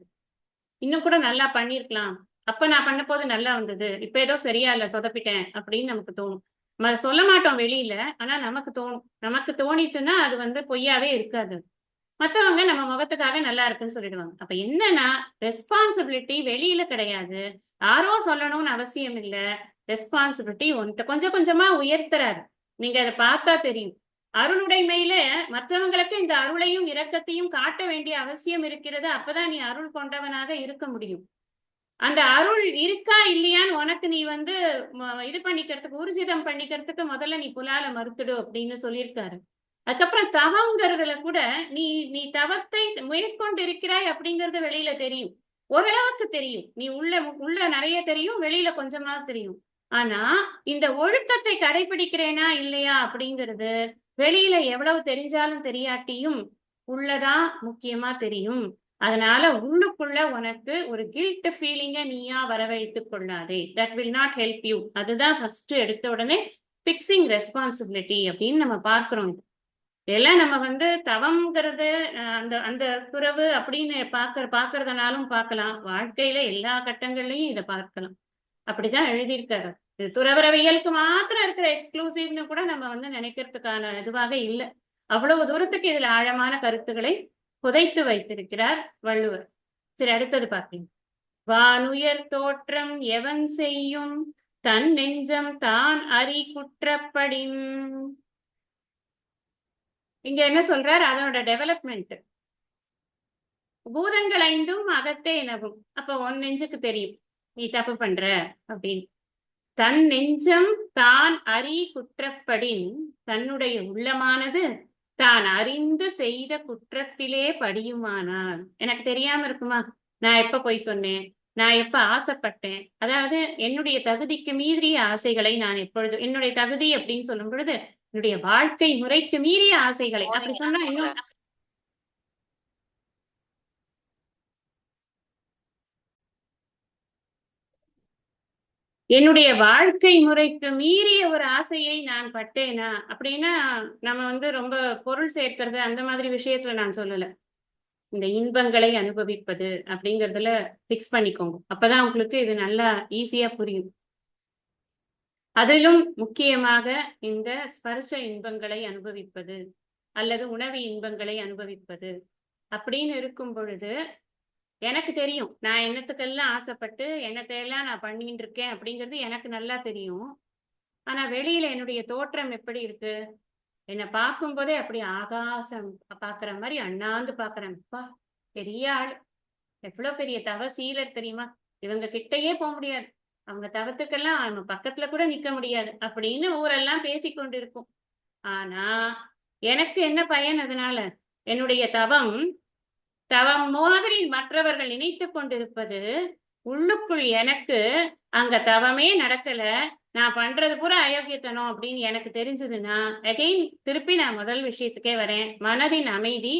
இன்னும் கூட நல்லா பண்ணிருக்கலாம், அப்ப நான் பண்ண போது நல்லா வந்தது, இப்ப ஏதோ சரியா இல்ல, சொதப்பிட்டேன் அப்படின்னு நமக்கு தோணும். நம்ம சொல்ல மாட்டோம் வெளியில, ஆனா நமக்கு தோணும். நமக்கு தோணித்துன்னா அது வந்து பொய்யாவே இருக்காது. மத்தவங்க நம்ம முகத்துக்காக நல்லா இருக்குன்னு சொல்லிடுவாங்க. அப்ப என்னன்னா, ரெஸ்பான்சிபிலிட்டி வெளியில கிடையாது, யாரோ சொல்லணும்னு அவசியம் இல்ல. ரெஸ்பான்சிபிலிட்டி ஒன்ட்ட கொஞ்சம் கொஞ்சமா உயர்த்துறாரு. நீங்க அதை பார்த்தா தெரியும். அருளுடைமையில மற்றவங்களுக்கு இந்த அருளையும் இரக்கத்தையும் காட்ட வேண்டிய அவசியம் இருக்கிறது. அப்பதான் நீ அருள் கொண்டவனாக இருக்க முடியும். அந்த அருள் இருக்கா இல்லையான்னு உனக்கு நீ வந்து இது பண்ணிக்கிறதுக்கு, ஊர்ஜிதம் பண்ணிக்கிறதுக்கு முதல்ல நீ புலால மறுத்துடு அப்படின்னு சொல்லியிருக்காரு. அதுக்கப்புறம் தவங்கிறதுல கூட நீ நீ தவத்தை மேற்கொண்டு இருக்கிறாய் அப்படிங்கறது வெளியில தெரியும். ஓரளவுக்கு தெரியும். நீ உள்ள நிறைய தெரியும், வெளியில கொஞ்சமாவது தெரியும். ஆனா இந்த ஒழுக்கத்தை கடைபிடிக்கிறேனா இல்லையா அப்படிங்கிறது வெளியில எவ்வளவு தெரிஞ்சாலும் தெரியாட்டியும் உள்ளதான் முக்கியமா தெரியும். அதனால உள்ளுக்குள்ள உனக்கு ஒரு கில்ட் ஃபீலிங்க நீயா வரவழைத்துக் கொள்ளாதே. That will not help you. அதுதான் ஃபர்ஸ்ட் எடுத்த உடனே பிக்சிங் ரெஸ்பான்சிபிலிட்டி அப்படின்னு நம்ம பார்க்கிறோம். இதெல்லாம் நம்ம வந்து தவம்ங்கிறது அந்த அந்த துறவு அப்படின்னு பார்க்கறதுனாலும் பார்க்கலாம். வாழ்க்கையில எல்லா கட்டங்கள்லயும் இதை பார்க்கலாம். அப்படிதான் எழுதியிருக்காரு. இது துறவரவியலுக்கு மாத்திரம் இருக்கிற எக்ஸ்க்ளூசிவ்னு கூட நம்ம வந்து நினைக்கிறதுக்கான இதுவாக இல்லை. அவ்வளவு தூரத்துக்கு இதுல ஆழமான கருத்துக்களை புதைத்து வைத்திருக்கிறார் வள்ளுவர். சரி, அடுத்தது பாத்தீங்க. வானுயர் தோற்றம் எவன் செய்யும், தன் நெஞ்சம் தான் அறி குற்றப்படின். இங்க என்ன சொல்றார்? அதோட டெவலப்மெண்ட். பூதங்கள் ஐந்தும் அகத்தே நகும். அப்ப உன் நெஞ்சுக்கு தெரியும் நீ தப்பு பண்ற அப்படின்னு. தன் நெஞ்சம் தான் அறி குற்றப்படின், தன்னுடைய உள்ளமானது தான் அறிந்து செய்த குற்றத்திலே படியுமானால். எனக்கு தெரியாம இருக்குமா? நான் எப்ப போய் சொன்னேன், நான் எப்ப ஆசைப்பட்டேன், அதாவது என்னுடைய தகுதிக்கு மீறிய ஆசைகளை நான் எப்பொழுது, என்னுடைய தகுதி அப்படின்னு சொல்லும் பொழுது என்னுடைய வாழ்க்கை முறைக்கு மீறிய ஆசைகளை, அப்படி சொன்னா இன்னும் என்னுடைய வாழ்க்கை முறைக்கு மீறிய ஒரு ஆசையை நான் பட்டேனா அப்படின்னா, நம்ம வந்து ரொம்ப பொருள் சேர்க்கிறது அந்த மாதிரி விஷயத்துல நான் சொல்லல. இந்த இன்பங்களை அனுபவிப்பது அப்படிங்கறதுல பிக்ஸ் பண்ணிக்கோங்க. அப்பதான் உங்களுக்கு இது நல்லா ஈஸியா புரியும். அதிலும் முக்கியமாக இந்த ஸ்பர்ச இன்பங்களை அனுபவிப்பது அல்லது உணவு இன்பங்களை அனுபவிப்பது அப்படின்னு இருக்கும் பொழுது எனக்கு தெரியும் நான் என்னத்துக்கெல்லாம் ஆசைப்பட்டு என்னத்தையெல்லாம் நான் பண்ணிட்டு இருக்கேன் அப்படிங்கிறது எனக்கு நல்லா தெரியும். ஆனா வெளியில என்னுடைய தோற்றம் எப்படி இருக்கு? என்னை பார்க்கும் போதே அப்படி ஆகாசம் பாக்குற மாதிரி அண்ணாந்து பாக்குறேன். அப்பா, பெரிய ஆள், எவ்வளவு பெரிய தவசீலர் தெரியுமா, இவங்க கிட்டயே போக முடியாது, அவங்க தவத்துக்கெல்லாம் நம்ம பக்கத்துல கூட நிக்க முடியாது அப்படின்னு ஊரெல்லாம் பேசி கொண்டு இருக்கும். ஆனா எனக்கு என்ன பயன் அதனால? என்னுடைய தவம் தவம் மாதிரி மற்றவர்கள் நினைத்து கொண்டிருப்பது உள்ளுக்குள் எனக்கு அங்க தவமே நடக்கல, நான் பண்றது பூரா அயோக்கியத்தனம் அப்படின்னு எனக்கு தெரிஞ்சதுன்னா, அகைன் திருப்பி நான் முதல் விஷயத்துக்கே வரேன். மனதின் அமைதி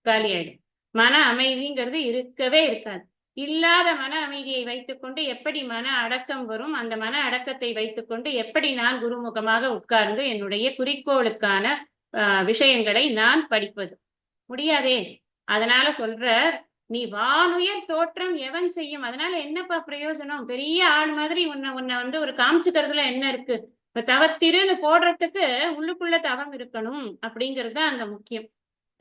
காலியாயிடும். மன அமைதிங்கிறது இருக்கவே இருக்காது. இல்லாத மன அமைதியை வைத்துக்கொண்டு எப்படி மன அடக்கம் வரும்? அந்த மன அடக்கத்தை வைத்துக்கொண்டு எப்படி நான் குருமுகமாக உட்கார்ந்து என்னுடைய குறிக்கோளுக்கான விஷயங்களை நான் படிப்பது? முடியாதே. அதனால சொல்ற, நீ வானுயர் தோற்றம் எவன் செய்யும்? அதனால என்னப்பா பிரயோஜனம்? பெரிய ஆள் மாதிரி உன்னை உன்னை வந்து ஒரு காமிச்சுக்கிறதுல என்ன இருக்கு? இப்ப தவத்திருன்னு போடுறதுக்கு உள்ளுக்குள்ள தவம் இருக்கணும் அப்படிங்கிறது தான் அங்க முக்கியம்.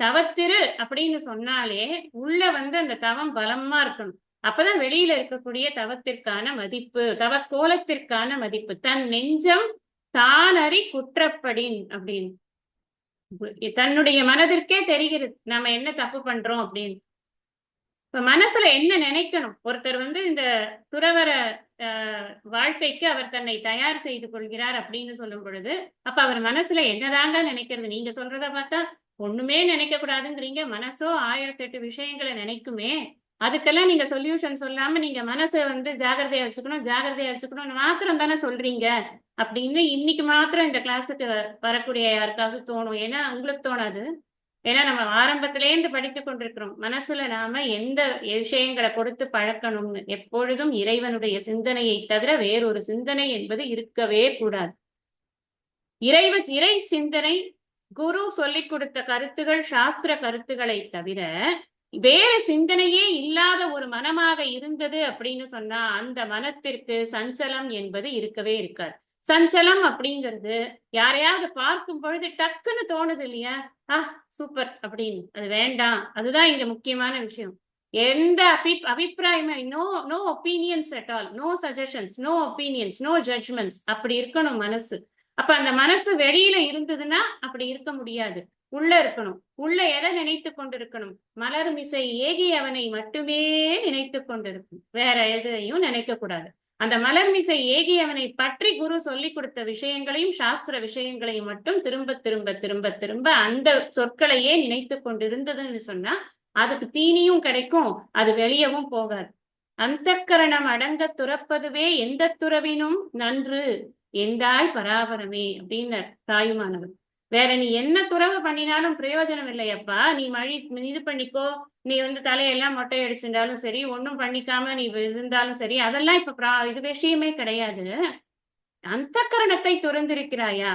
தவத்திரு அப்படின்னு சொன்னாலே உள்ள வந்து அந்த தவம் பலமா இருக்கணும். அப்பதான் வெளியில இருக்கக்கூடிய தவத்திற்கான மதிப்பு, தவக்கோலத்திற்கான மதிப்பு. தன் நெஞ்சம் தானறி குற்றப்படின் அப்படின்னு. தன்னுடைய மனதிற்கே தெரிகிறது நாம என்ன தப்பு பண்றோம் அப்படின்னு. இப்ப மனசுல என்ன நினைக்கணும்? ஒருத்தர் வந்து இந்த துறவற வாழ்க்கைக்கு அவர் தன்னை தயார் செய்து கொள்கிறார் அப்படின்னு சொல்லும் பொழுது, அப்ப அவர் மனசுல என்னதாங்க நினைக்கிறது? நீங்க சொல்றத பார்த்தா ஒண்ணுமே நினைக்க கூடாதுங்கிறீங்க. மனசோ 1008 விஷயங்களை நினைக்குமே. அதுக்கெல்லாம் நீங்க சொல்யூஷன் சொல்லாம நீங்க மனசை வந்து ஜாகிரதையா வச்சுக்கணும், ஜாகிரதையா வச்சுக்கணும்னு மாத்திரம் தானே சொல்றீங்க அப்படின்னு இன்னைக்கு மாத்திரம் இந்த கிளாஸுக்கு வரக்கூடிய யாருக்காவது தோணும். ஏன்னா உங்களுக்கு தோணாது. ஏன்னா நம்ம ஆரம்பத்திலேருந்து படித்து கொண்டிருக்கிறோம். மனசுல நாம எந்த விஷயங்களை கொடுத்து பழக்கணும்னு. எப்பொழுதும் இறைவனுடைய சிந்தனையை தவிர வேறொரு சிந்தனை என்பது இருக்கவே கூடாது. இறை சிந்தனை, குரு சொல்லிக் கொடுத்த கருத்துகள், சாஸ்திர கருத்துக்களை தவிர வேறு சிந்தனையே இல்லாத ஒரு மனமாக இருந்தது அப்படின்னு சொன்னா அந்த மனத்திற்கு சஞ்சலம் என்பது இருக்கவே இருக்காது. சஞ்சலம் அப்படிங்கிறது யாரையாவது பார்க்கும் பொழுது டக்குன்னு தோணுது இல்லையா? சூப்பர் அப்படின்னு. அது வேண்டாம். அதுதான் இங்க முக்கியமான விஷயம். எந்த அபிப்பிராயமே, no opinions at all, no suggestions, no opinions, no judgements. அப்படி இருக்கணும் மனசு. அப்ப அந்த மனசு வெளியில இருந்ததுன்னா அப்படி இருக்க முடியாது. உள்ள இருக்கணும். உள்ள எதை நினைத்து கொண்டிருக்கணும்? மலர் மிசை ஏகி அவனை மட்டுமே நினைத்து கொண்டிருக்கும். வேற எதையும் நினைக்க கூடாது. அந்த மலர் மிசை ஏகி அவனை பற்றி குரு சொல்லி கொடுத்த விஷயங்களையும் சாஸ்திர விஷயங்களையும் மட்டும் திரும்ப திரும்ப திரும்ப திரும்ப அந்த சொற்களையே நினைத்து கொண்டிருந்ததுன்னு சொன்னா அதுக்கு தீனியும் கிடைக்கும், அது வெளியவும் போகாது. அந்த கரணம் அடங்க துறப்பதுவே எந்த துறவினும் நன்று எந்தாய் பராபரமே அப்படின்னு தாயுமானவர். வேற நீ என்ன துறவு பண்ணினாலும் பிரயோஜனம் இல்லையப்பா. நீ இது பண்ணிக்கோ, நீ வந்து தலையெல்லாம் மொட்டை அடிச்சிருந்தாலும் சரி, ஒன்னும் பண்ணிக்காம நீ இருந்தாலும் சரி, அதெல்லாம் இப்ப இது விஷயமே கிடையாது. அந்த கரணத்தை துறந்திருக்கிறாயா?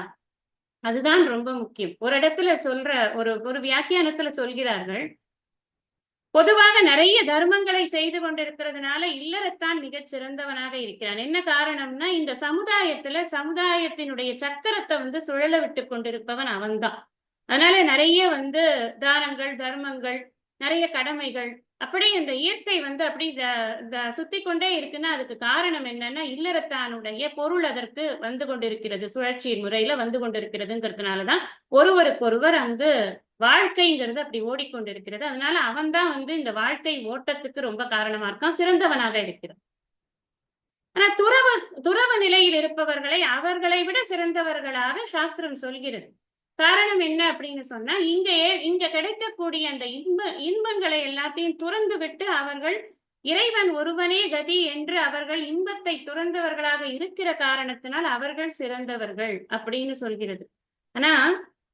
அதுதான் ரொம்ப முக்கியம். ஒரு இடத்துல சொல்ற ஒரு வியாக்கியானத்துல சொல்கிறார்கள், பொதுவாக நிறைய தர்மங்களை செய்து கொண்டிருக்கிறதுனால இல்லறத்தான் மிகச் சிறந்தவனாக இருக்கிறான். என்ன காரணம்னா இந்த சமுதாயத்தினுடைய சக்கரத்தை வந்து சுழல விட்டு கொண்டிருப்பவன் அவன்தான். அதனால நிறைய வந்து தானங்கள், தர்மங்கள், நிறைய கடமைகள், அப்படி இந்த இயற்கை வந்து அப்படி சுத்தி கொண்டே இருக்குன்னா அதுக்கு காரணம் என்னன்னா இல்லறத்தானுடைய பொருள் அதற்கு வந்து கொண்டிருக்கிறது, சுழற்சியின் முறையில வந்து கொண்டிருக்கிறதுங்கிறதுனாலதான் ஒருவருக்கொருவர் அங்கு வாழ்க்கைங்கிறது அப்படி ஓடிக்கொண்டிருக்கிறது. அதனால அவன் தான் வந்து இந்த வாழ்க்கை ஓட்டத்துக்கு ரொம்ப காரணமா இருக்கான், சிறந்தவனாக இருக்கிறான். ஆனா துறவு நிலையில் இருப்பவர்களை அவர்களை விட சிறந்தவர்களாக சாஸ்திரம் சொல்கிறது. காரணம் என்ன அப்படின்னு சொன்னா இங்க கிடைக்கக்கூடிய அந்த இன்பங்களை எல்லாத்தையும் துறந்து விட்டு அவர்கள் இறைவன் ஒருவனே கதி என்று அவர்கள் இன்பத்தை துறந்தவர்களாக இருக்கிற காரணத்தினால் அவர்கள் சிறந்தவர்கள் அப்படின்னு சொல்கிறது. ஆனா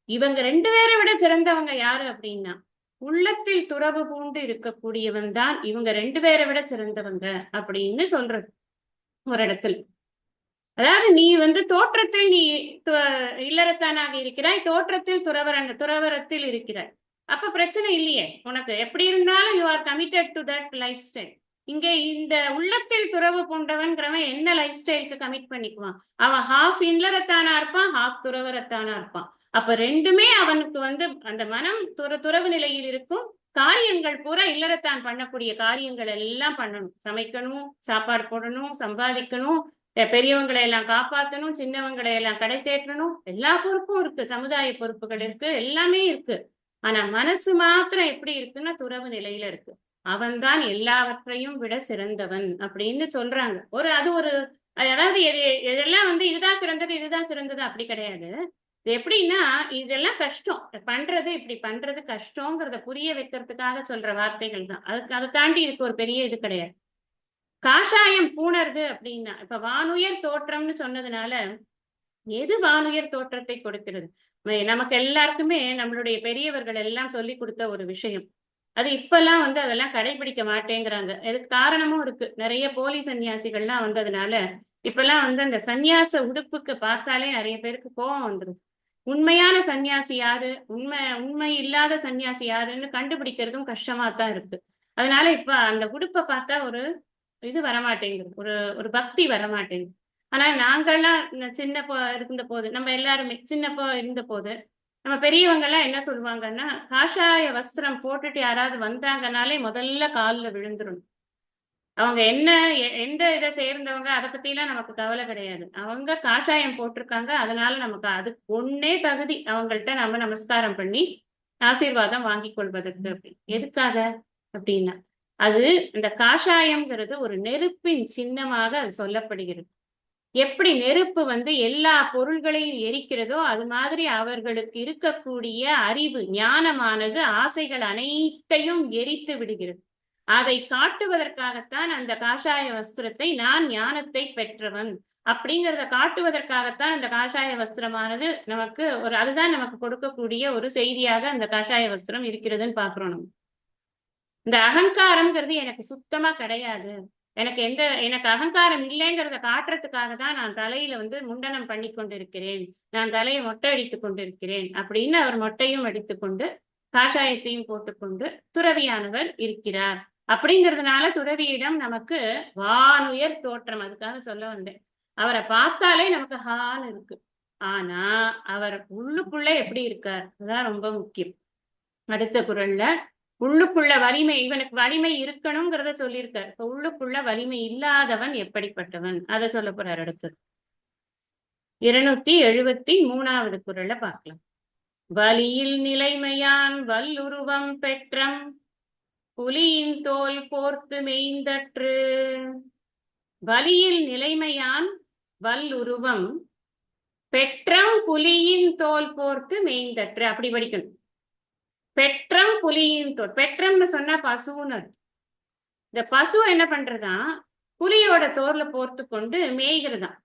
இவங்க 2 பேரை விட சிறந்தவங்க யாரு அப்படின்னா உள்ளத்தில் துறவு பூண்டு இருக்கக்கூடியவன் தான் இவங்க 2 பேரை விட சிறந்தவங்க அப்படின்னு சொல்றது ஒரு இடத்துல. அதாவது நீ வந்து தோற்றத்தில் நீ இல்லறத்தானாக இருக்கிறாய், தோற்றத்தில் துறவரத்தில் இருக்கிறாய். அப்ப பிரச்சனை இல்லையே உனக்கு. எப்படி இருந்தாலும் you are committed to that life style. இங்க இந்த உள்ளத்தில் துறவு பூண்டவன்கிறவன் என்ன லைஃப் ஸ்டைலுக்கு கமிட் பண்ணிக்குவான்? அவன் ஹாஃப் இல்லறத்தானா இருப்பான், ஹாஃப் துறவரத்தானா இருப்பான். அப்ப ரெண்டுமே அவனுக்கு வந்து அந்த மனம் துறவு நிலையில் இருக்கும். காரியங்கள் பூரா இல்லறத்தான் பண்ணக்கூடிய காரியங்கள் எல்லாம் பண்ணணும். சமைக்கணும், சாப்பாடு போடணும், சம்பாதிக்கணும், பெரியவங்களை எல்லாம் காப்பாற்றணும், சின்னவங்களை எல்லாம் கடை தேற்றணும். எல்லா பொறுப்பும் இருக்கு, சமுதாய பொறுப்புகள் இருக்கு, எல்லாமே இருக்கு. ஆனா மனசு மாத்திரம் எப்படி இருக்குன்னா துறவு நிலையில இருக்கு. அவன்தான் எல்லாவற்றையும் விட சிறந்தவன் அப்படின்னு சொல்றாங்க. அதாவது இதெல்லாம் வந்து இதுதான் சிறந்தது அப்படி கிடையாது. இது எப்படின்னா இதெல்லாம் கஷ்டம் பண்றது, இப்படி பண்றது கஷ்டங்கிறத புரிய வைக்கிறதுக்காக சொல்ற வார்த்தைகள் தான். அதை தாண்டி இதுக்கு ஒரு பெரிய இது கிடையாது. காஷாயம் பூணர்து அப்படின்னா இப்ப வானுயர் தோற்றம்னு சொன்னதுனால எது வானுயர் தோற்றத்தை கொடுக்கிறது? நமக்கு எல்லாருக்குமே நம்மளுடைய பெரியவர்கள் எல்லாம் சொல்லி கொடுத்த ஒரு விஷயம். அது இப்பெல்லாம் வந்து அதெல்லாம் கடைபிடிக்க மாட்டேங்கிறாங்க. இதுக்கு காரணமும் இருக்கு. நிறைய போலி சன்னியாசிகள்லாம் வந்ததுனால, இப்பெல்லாம் வந்து அந்த சந்நியாச உடுப்புக்கு பார்த்தாலே நிறைய பேருக்கு கோபம் வந்துருது. உண்மையான சன்னியாசி யாரு? உண்மை இல்லாத சன்னியாசி யாருன்னு கண்டுபிடிக்கிறதும் கஷ்டமா தான் இருக்கு. அதனால இப்ப அந்த உடுப்ப பார்த்தா ஒரு இது வரமாட்டேங்குது. ஒரு ஒரு பக்தி வரமாட்டேங்குது. ஆனா நாங்கள்லாம் இருந்த போது, நம்ம எல்லாருமே சின்னப்போ இருந்தபோது, நம்ம பெரியவங்க எல்லாம் என்ன சொல்லுவாங்கன்னா, காஷாய வஸ்திரம் போட்டுட்டு யாராவது வந்தாங்கனாலே முதல்ல கால்ல விழுந்துரும். அவங்க என்ன எந்த இதை சேர்ந்தவங்க அதை பத்தி எல்லாம் நமக்கு கவலை கிடையாது. அவங்க காஷாயம் போட்டிருக்காங்க, அதனால நமக்கு அது ஒண்ணே தகுதி அவங்கள்ட்ட நம்ம நமஸ்காரம் பண்ணி ஆசீர்வாதம் வாங்கி கொள்வதற்கு. அப்படி எதுக்காக அப்படின்னா, அது இந்த காஷாயம்ங்கிறது ஒரு நெருப்பின் சின்னமாக அது சொல்லப்படுகிறது. எப்படி நெருப்பு வந்து எல்லா பொருள்களையும் எரிக்கிறதோ அது மாதிரி அவர்களுக்கு இருக்கக்கூடிய அறிவு ஞானமானது ஆசைகள் அனைத்தையும் எரித்து விடுகிறது. அதை காட்டுவதற்காகத்தான் அந்த காஷாய வஸ்திரத்தை நான் ஞானத்தை பெற்றவன் அப்படிங்கிறத காட்டுவதற்காகத்தான் அந்த காஷாய வஸ்திரமானது நமக்கு அதுதான் நமக்கு கொடுக்கக்கூடிய ஒரு செய்தியாக அந்த காஷாய வஸ்திரம் இருக்கிறதுன்னு பாக்குறோம். நம்ம இந்த அகங்காரம்ங்கிறது எனக்கு சுத்தமா கிடையாது. எனக்கு அகங்காரம் இல்லைங்கிறத காட்டுறதுக்காக தான் நான் தலையில வந்து முண்டனம் பண்ணி கொண்டிருக்கிறேன். நான் தலையை மொட்டை அடித்துக் கொண்டிருக்கிறேன் அப்படின்னு அவர் மொட்டையும் அடித்துக்கொண்டு காஷாயத்தையும் போட்டுக்கொண்டு துறவியானவர் இருக்கிறார். அப்படிங்கிறதுனால துறவியிடம் நமக்கு வானுயர் தோற்றம். அதுக்காக சொல்ல வந்தேன். அவரை பார்த்தாலே நமக்கு ஹான்னு இருக்கு. ஆனா அவர் உள்ளுக்குள்ள எப்படி இருக்கார் அதுதான் ரொம்ப முக்கியம். அடுத்த குறள்ல உள்ளுக்குள்ள வலிமை, இவனுக்கு வலிமை இருக்கணுங்கிறத சொல்லியிருக்காரு. இப்ப உள்ளுக்குள்ள வலிமை இல்லாதவன் எப்படிப்பட்டவன் அதை சொல்ல போறார் அடுத்தது. 273வது குறள்ல பார்க்கலாம். வலியில் நிலைமையான் வல்லுருவம் பெற்றம் புலியின் தோல் போர்த்து மெய்ந்தற்று. வலியில் நிலைமையான் வல்லுருவம் பெற்றம் புலியின் தோல் போர்த்து மெய்ந்தற்று. அப்படி படிக்கணும். பெற்றம் புலியின் தோல். பெற்றம்னு சொன்னா பசுன்னு. இந்த பசு என்ன பண்றதா புலியோட தோல்ல போர்த்து கொண்டு மேய்கிறதாம்.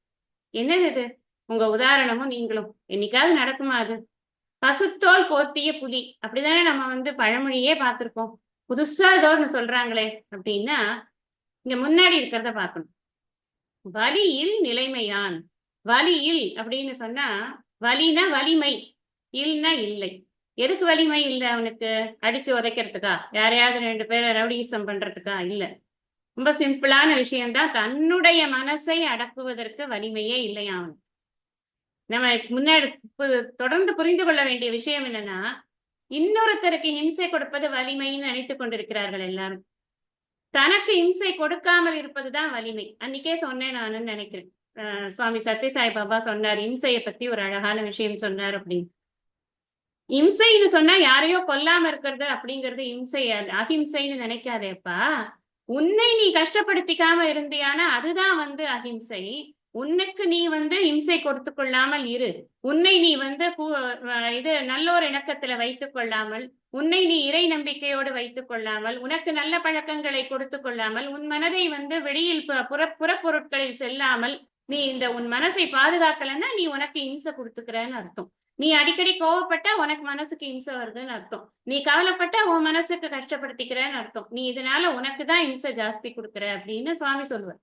என்னது இது? உங்க உதாரணமும் நீங்களும் என்னைக்காவது நடக்குமா? அது பசுத்தோல் போர்த்திய புலி அப்படிதானே நம்ம வந்து பழமொழியே பார்த்திருக்கோம். புதுசா ஏதோ ஒன்று சொல்றாங்களே அப்படின்னா இங்க முன்னாடி இருக்கிறத பார்க்கணும். வலியில் நிலைமையான். வலியில் அப்படின்னு சொன்னா வலினா வலிமை, இல்லைன்னா இல்லை. எதுக்கு வலிமை இல்லை அவனுக்கு? அடிச்சு உதைக்கிறதுக்கா? யாரையாவது 2 பேரை ரவுடிசம் பண்றதுக்கா? இல்ல. ரொம்ப சிம்பிளான விஷயம்தான். தன்னுடைய மனசை அடக்குவதற்கு வலிமையே இல்லையா அவனுக்கு. நம்ம முன்னாடி தொடர்ந்து புரிந்து கொள்ள வேண்டிய விஷயம் என்னன்னா, இன்னொருத்தருக்கு ஹிம்சை கொடுப்பது வலிமைன்னு நினைத்துக் கொண்டிருக்கிறார்கள் எல்லாரும். தனக்கு இம்சை கொடுக்காமல் இருப்பதுதான் வலிமை. அன்னைக்கே சொன்னேன் நானு நினைக்கிறேன். சுவாமி சத்யசாய் பாபா சொன்னார், இம்சையை பத்தி ஒரு அழகான விஷயம் சொன்னார் அப்படின்னு. இம்சைன்னு சொன்னா யாரையோ கொல்லாம இருக்கிறது அப்படிங்கிறது இம்சை, அஹிம்சைன்னு நினைக்காதேப்பா. உன்னை நீ கஷ்டப்படுத்திக்காம இருந்தியானா அதுதான் வந்து அஹிம்சை. உன்னுக்கு நீ வந்து இம்சை கொடுத்து கொள்ளாமல் இரு. உன்னை நீ வந்து இது நல்லோர் இணக்கத்துல வைத்துக் கொள்ளாமல், உன்னை நீ இறை நம்பிக்கையோடு வைத்துக் கொள்ளாமல், உனக்கு நல்ல பழக்கங்களை கொடுத்து கொள்ளாமல், உன் மனதை வந்து வெளியில் புறப்பொருட்களில் செல்லாமல் நீ உன் மனசை பாதுகாக்கலன்னா நீ உனக்கு இம்சை கொடுத்துக்கிறன்னு அர்த்தம். நீ அடிக்கடி கோவப்பட்டா உனக்கு மனசுக்கு இம்சை வருதுன்னு அர்த்தம். நீ கவலைப்பட்டா உன் மனசுக்கு கஷ்டப்படுத்திக்கிறன்னு அர்த்தம். நீ இதனால உனக்கு தான் இம்சை ஜாஸ்தி கொடுக்குற அப்படின்னு சுவாமி சொல்லுவார்.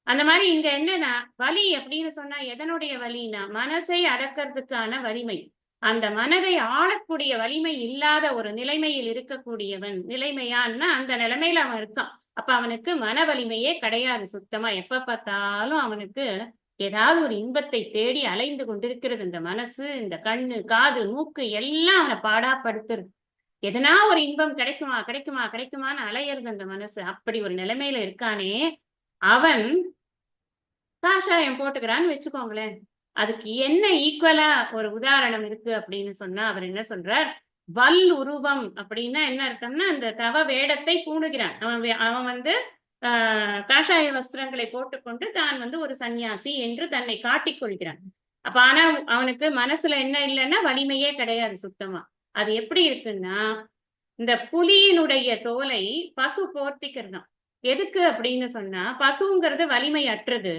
அந்த மாதிரி இங்க என்னன்னா வலி அப்படின்னு சொன்னா எதனுடைய வலினா மனசை அடக்கிறதுக்கான வலிமை. அந்த மனதை ஆளக்கூடிய வலிமை இல்லாத ஒரு நிலைமையில் இருக்கக்கூடியவன் நிலைமையான்னா அந்த நிலைமையில அவன் இருக்கான். அப்ப அவனுக்கு மன வலிமையே கிடையாது சுத்தமா. எப்ப பார்த்தாலும் அவனுக்கு ஏதாவது ஒரு இன்பத்தை தேடி அலைந்து கொண்டிருக்கிறது. இந்த மனசு, இந்த கண்ணு, காது, மூக்கு எல்லாம் அவனை பாடாப்படுத்துறது. எதனா ஒரு இன்பம் கிடைக்குமா கிடைக்குமா கிடைக்குமான்னு அலையிறது அந்த மனசு. அப்படி ஒரு நிலைமையில இருக்கானே அவன் காஷாயம் போட்டுக்கிறான்னு வச்சுக்கோங்களேன். அதுக்கு என்ன ஈக்குவலா ஒரு உதாரணம் இருக்கு அப்படின்னு சொன்னா அவர் என்ன சொல்றார்? வல் உருவம் அப்படின்னா என்ன அர்த்தம்னா அந்த தவ வேடத்தை பூணுகிறான். அவன் வந்து காஷாய வஸ்திரங்களை போட்டுக்கொண்டு தான் வந்து ஒரு சன்னியாசி என்று தன்னை காட்டிக் கொள்கிறான். அப்ப ஆனா அவனுக்கு மனசுல என்ன இல்லைன்னா வலிமையே கிடையாது சுத்தமா. அது எப்படி இருக்குன்னா இந்த புலியினுடைய தோலை பசு போர்த்திக்கிறதாம். எதுக்கு அப்படின்னு சொன்னா, பசுங்கிறது வலிமை அற்றது,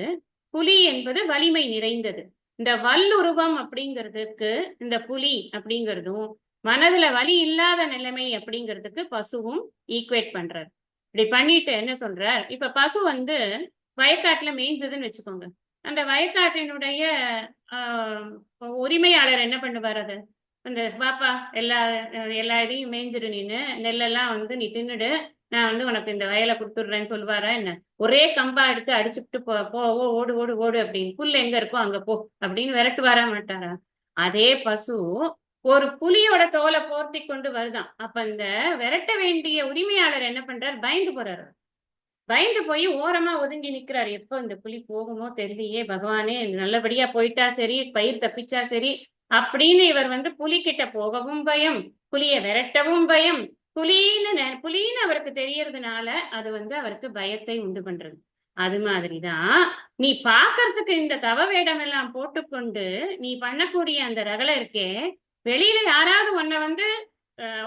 புலி என்பது வலிமை நிறைந்தது. இந்த வல்லுருவம் அப்படிங்கிறதுக்கு இந்த புலி அப்படிங்கிறதும், மனதுல வலி இல்லாத நிலைமை அப்படிங்கிறதுக்கு பசுவும் ஈக்குவேட் பண்றார். இப்படி பண்ணிட்டு என்ன சொல்றார், இப்ப பசு வந்து வயக்காட்டுல மேய்ஞ்சதுன்னு வச்சுக்கோங்க. அந்த வயக்காட்டினுடைய ஆஹ், உரிமையாளர் என்ன பண்ணுவார் அது, அந்த பாப்பா எல்லா எல்லா இதையும் மேய்ஞ்சிரு, நீனு நெல்லெல்லாம் வந்து நீ தின்னுடு, நான் வந்து உனக்கு இந்த வயலை கொடுத்துடுறேன்னு சொல்லுவாரா என்ன? ஒரே கம்பா எடுத்து அடிச்சுட்டு போ ஓடு ஓடு ஓடு அப்படின்னு, புல் எங்க இருக்கோ அங்க போ அப்படின்னு விரட்டுவாரா மாட்டாரா? அதே பசு ஒரு புலியோட தோலை போர்த்தி கொண்டு வருதான். அப்ப இந்த விரட்ட வேண்டிய உரிமையாளர் என்ன பண்றாரு, பயந்து போறாரு. பயந்து போய் ஓரமா ஒதுங்கி நிக்கிறாரு. எப்போ இந்த புலி போகுமோ தெரியலையே, பகவானே நல்லபடியா போயிட்டா சரி, பயிர் தப்பிச்சா சரி அப்படின்னு இவர் வந்து புலி கிட்ட போகவும் பயம், புலிய விரட்டவும் பயம். புலின்னு அவருக்கு தெரியறதுனால அது வந்து அவருக்கு பயத்தை உண்டு பண்றது. அது மாதிரிதான் நீ பாக்குறதுக்கு இந்த தவ வேடம் எல்லாம் போட்டுக்கொண்டு நீ பண்ணக்கூடிய அந்த ரகலை இருக்கே, வெளியில யாராவது உன்னை வந்து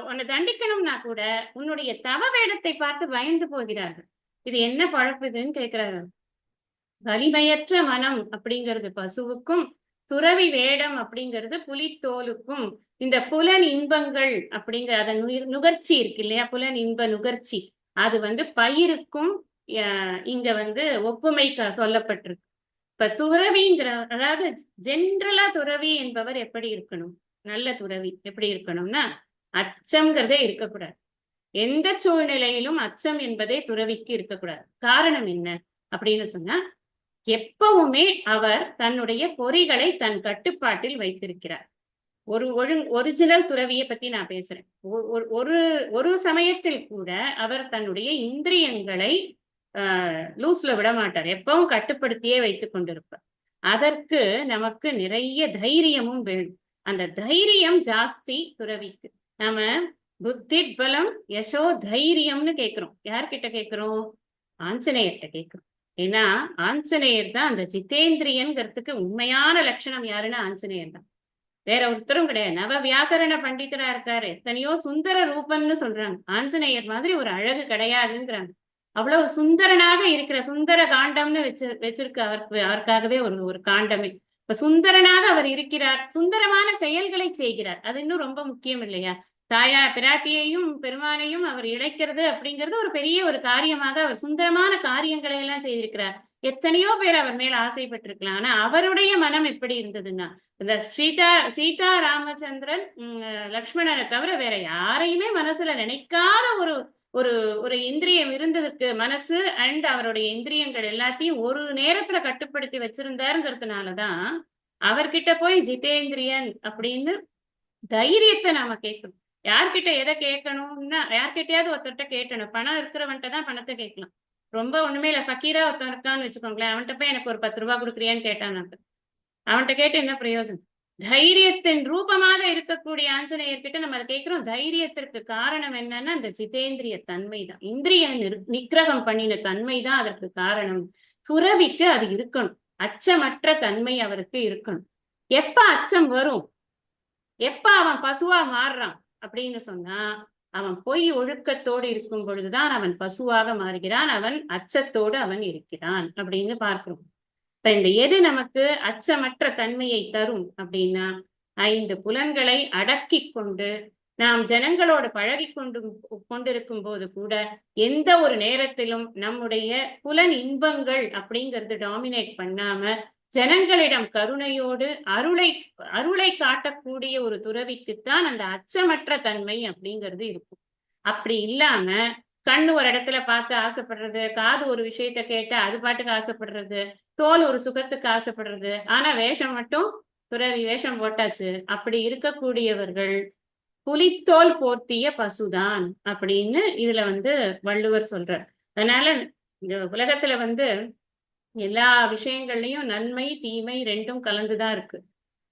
உன்னை தண்டிக்கணும்னா கூட உன்னுடைய தவ வேடத்தை பார்த்து பயந்து போகிறார்கள். இது என்ன பழப்பு இதுன்னு கேக்குறாரு. வலிமையற்ற மனம் அப்படிங்கிறது பசுவுக்கும், துறவி வேடம் அப்படிங்கிறது புலித்தோலுக்கும். இந்த புலன் இன்பங்கள் அப்படிங்கிற அதன் நுகர்ச்சி இருக்கு இல்லையா, புலன் இன்ப நுகர்ச்சி, அது வந்து பயிருக்கும் இங்க வந்து ஒப்புமை சொல்லப்பட்டிருக்கு. இப்ப துறவிங்கிற, அதாவது ஜென்ரலா துறவி என்பவர் எப்படி இருக்கணும், நல்ல துறவி எப்படி இருக்கணும்னா அச்சம்ங்கிறதே இருக்கக்கூடாது. எந்த சூழ்நிலையிலும் அச்சம் என்பதே துறவிக்கு இருக்கக்கூடாது. காரணம் என்ன அப்படின்னு சொன்னா, எப்பவுமே அவர் தன்னுடைய பொறிகளை தன் கட்டுப்பாட்டில் வைத்திருக்கிறார். ஒரு ஒரிஜினல் துறவியை பத்தி நான் பேசுறேன். ஒரு ஒரு சமயத்தில் கூட அவர் தன்னுடைய இந்திரியங்களை லூஸ்ல விட மாட்டார், எப்பவும் கட்டுப்படுத்தியே வைத்துக் கொண்டிருப்பார். அதற்கு நமக்கு நிறைய தைரியமும் வேணும். அந்த தைரியம் ஜாஸ்தி துறவிக்கு. நாம புத்தி பலம் யசோ தைரியம்னு கேட்கிறோம். யார்கிட்ட கேட்கிறோம்? ஆஞ்சநேயர்கிட்ட கேட்கிறோம். ஏன்னா ஆஞ்சநேயர் தான் அந்த ஜிதேந்திரியன்கிறதுக்கு உண்மையான லட்சணம். யாருன்னா ஆஞ்சநேயர் தான், வேற ஒருத்தரும் கிடையாது. நவ வியாக்கரண பண்டிதரா இருக்காரு, எத்தனையோ சுந்தர ரூபம்னு சொல்றாங்க. ஆஞ்சநேயர் மாதிரி ஒரு அழகு கிடையாதுங்கிறாங்க. அவ்வளவு சுந்தரனாக இருக்கிற சுந்தர காண்டம்னு வச்சிருக்கு அவருக்காகவே ஒரு ஒரு காண்டமே. இப்ப சுந்தரனாக அவர் இருக்கிறார், சுந்தரமான செயல்களை செய்கிறார். அது இன்னும் ரொம்ப முக்கியம் இல்லையா? தாயா பிராட்டியையும் பெருமானையும் அவர் இழைக்கிறது அப்படிங்கிறது ஒரு பெரிய ஒரு காரியமாக, அவர் சுந்தரமான காரியங்களை எல்லாம் செய்திருக்கிறார். எத்தனையோ பேர் அவர் மேல ஆசைப்பட்டிருக்கலாம். ஆனா அவருடைய மனம் எப்படி இருந்ததுன்னா, இந்த சீதா ராமச்சந்திரன் லக்ஷ்மணனை தவிர வேற யாரையுமே மனசுல நினைக்காத ஒரு ஒரு ஒரு இந்திரியம் இருந்ததுக்கு, மனசு அண்ட் அவருடைய இந்திரியங்கள் எல்லாத்தையும் ஒரு நேரத்துல கட்டுப்படுத்தி வச்சிருந்தாருங்கிறதுனாலதான் அவர்கிட்ட போய் ஜிதேந்திரியன் அப்படின்னு தைரியத்தை நாம கேட்கணும். யார்கிட்ட எதை கேட்கணும்னா, யார்கிட்டயாவது ஒருத்தர்கிட்ட கேட்டணும். பணம் இருக்கிறவன்ட்ட தான் பணத்தை கேட்கலாம். ரொம்ப ஒண்ணுமே இல்ல, ஃபக்கீரா ஒருத்தன் இருக்கான்னு வச்சுக்கோங்களேன், அவன்கிட்ட போய் எனக்கு ஒரு 10 ரூபாய் கொடுக்குறியான்னு கேட்டான். அவன்கிட்ட கேட்டு என்ன பிரயோஜனம்? தைரியத்தின் ரூபமாக இருக்கக்கூடிய ஆஞ்சநேயர்கிட்ட நம்ம அதை கேட்கிறோம். தைரியத்திற்கு காரணம் என்னன்னா அந்த ஜிதேந்திரிய தன்மை தான், இந்திரிய நிக்கிரகம் பண்ணின தன்மை தான் அதற்கு காரணம். துறவிக்கு அது இருக்கணும், அச்சமற்ற தன்மை அவருக்கு இருக்கணும். எப்ப அச்சம் வரும், எப்ப அவன் பசுவா மாறுறான் அப்படின்னு சொன்னா, அவன் பொய் ஒழுக்கத்தோடு இருக்கும் பொழுதுதான் அவன் பசுவாக மாறுகிறான், அவன் அச்சத்தோடு அவன் இருக்கிறான் அப்படின்னு பார்க்கிறோம். இப்ப இந்த எது நமக்கு அச்சமற்ற தன்மையை தரும் அப்படின்னா, 5 புலன்களை அடக்கி கொண்டு நாம் ஜனங்களோடு பழகி கொண்டிருக்கும் போது கூட எந்த ஒரு நேரத்திலும் நம்முடைய புலன் இன்பங்கள் அப்படிங்கிறது டாமினேட் பண்ணாம ஜனங்களிடம் கருணையோடு அருளை காட்டக்கூடிய ஒரு துறவிக்குத்தான் அந்த அச்சமற்ற தன்மை அப்படிங்கிறது இருக்கும். அப்படி இல்லாம கண்ணு ஒரு இடத்துல பார்த்து ஆசைப்படுறது, காது ஒரு விஷயத்த கேட்டு அது பாட்டுக்கு ஆசைப்படுறது, தோல் ஒரு சுகத்துக்கு ஆசைப்படுறது, ஆனா வேஷம் மட்டும் துறவி வேஷம் போட்டாச்சு, அப்படி இருக்கக்கூடியவர்கள் புலித்தோல் போர்த்திய பசுதான் அப்படின்னு இதுல வந்து வள்ளுவர் சொல்றார். அதனால இந்த உலகத்துல வந்து எல்லா விஷயங்கள்லயும் நன்மை தீமை ரெண்டும் கலந்துதான் இருக்கு.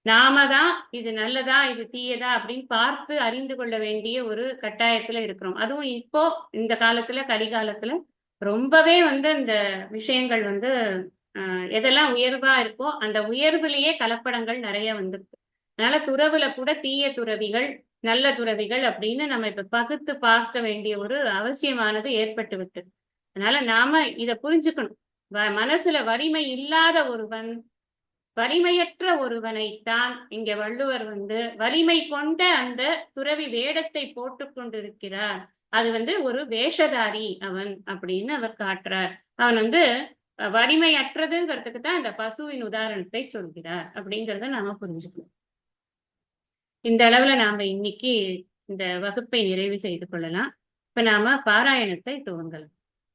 நாம தான் இது நல்லதா இது தீயதா அப்படின்னு பார்த்து அறிந்து கொள்ள வேண்டிய ஒரு கட்டாயத்துல இருக்கிறோம். அதுவும் இப்போ இந்த காலத்துல கலிகாலத்துல ரொம்பவே வந்து இந்த விஷயங்கள் வந்து எதெல்லாம் உயர்வா இருக்கோ அந்த உயர்வுலயே கலப்படங்கள் நிறைய வந்துருக்கு. அதனால துறவுல கூட தீய துறவிகள் நல்ல துறவிகள் அப்படின்னு நம்ம இப்ப பகுத்து பார்க்க வேண்டிய ஒரு அவசியமானது ஏற்பட்டு விட்டது. அதனால நாம இத புரிஞ்சுக்கணும். மனசுல வலிமை இல்லாத ஒருவன், வலிமையற்ற ஒருவனைத்தான் இங்க வள்ளுவர் வலிமை கொண்ட அந்த துறவி வேடத்தை போட்டுக் கொண்டிருக்கிறார். அது ஒரு வேஷதாரி அவன் அப்படின்னு அவர் காட்டுறார். அவன் வலிமையற்றதுங்கிறதுக்கு தான் இந்த பசுவின் உதாரணத்தை சொல்கிறார் அப்படிங்கிறத நாம புரிஞ்சுக்கணும். இந்த அளவுல நாம இன்னைக்கு இந்த வகுப்பை நிறைவு செய்து கொள்ளலாம். இப்ப நாம பாராயணத்தை துவங்கலாம்.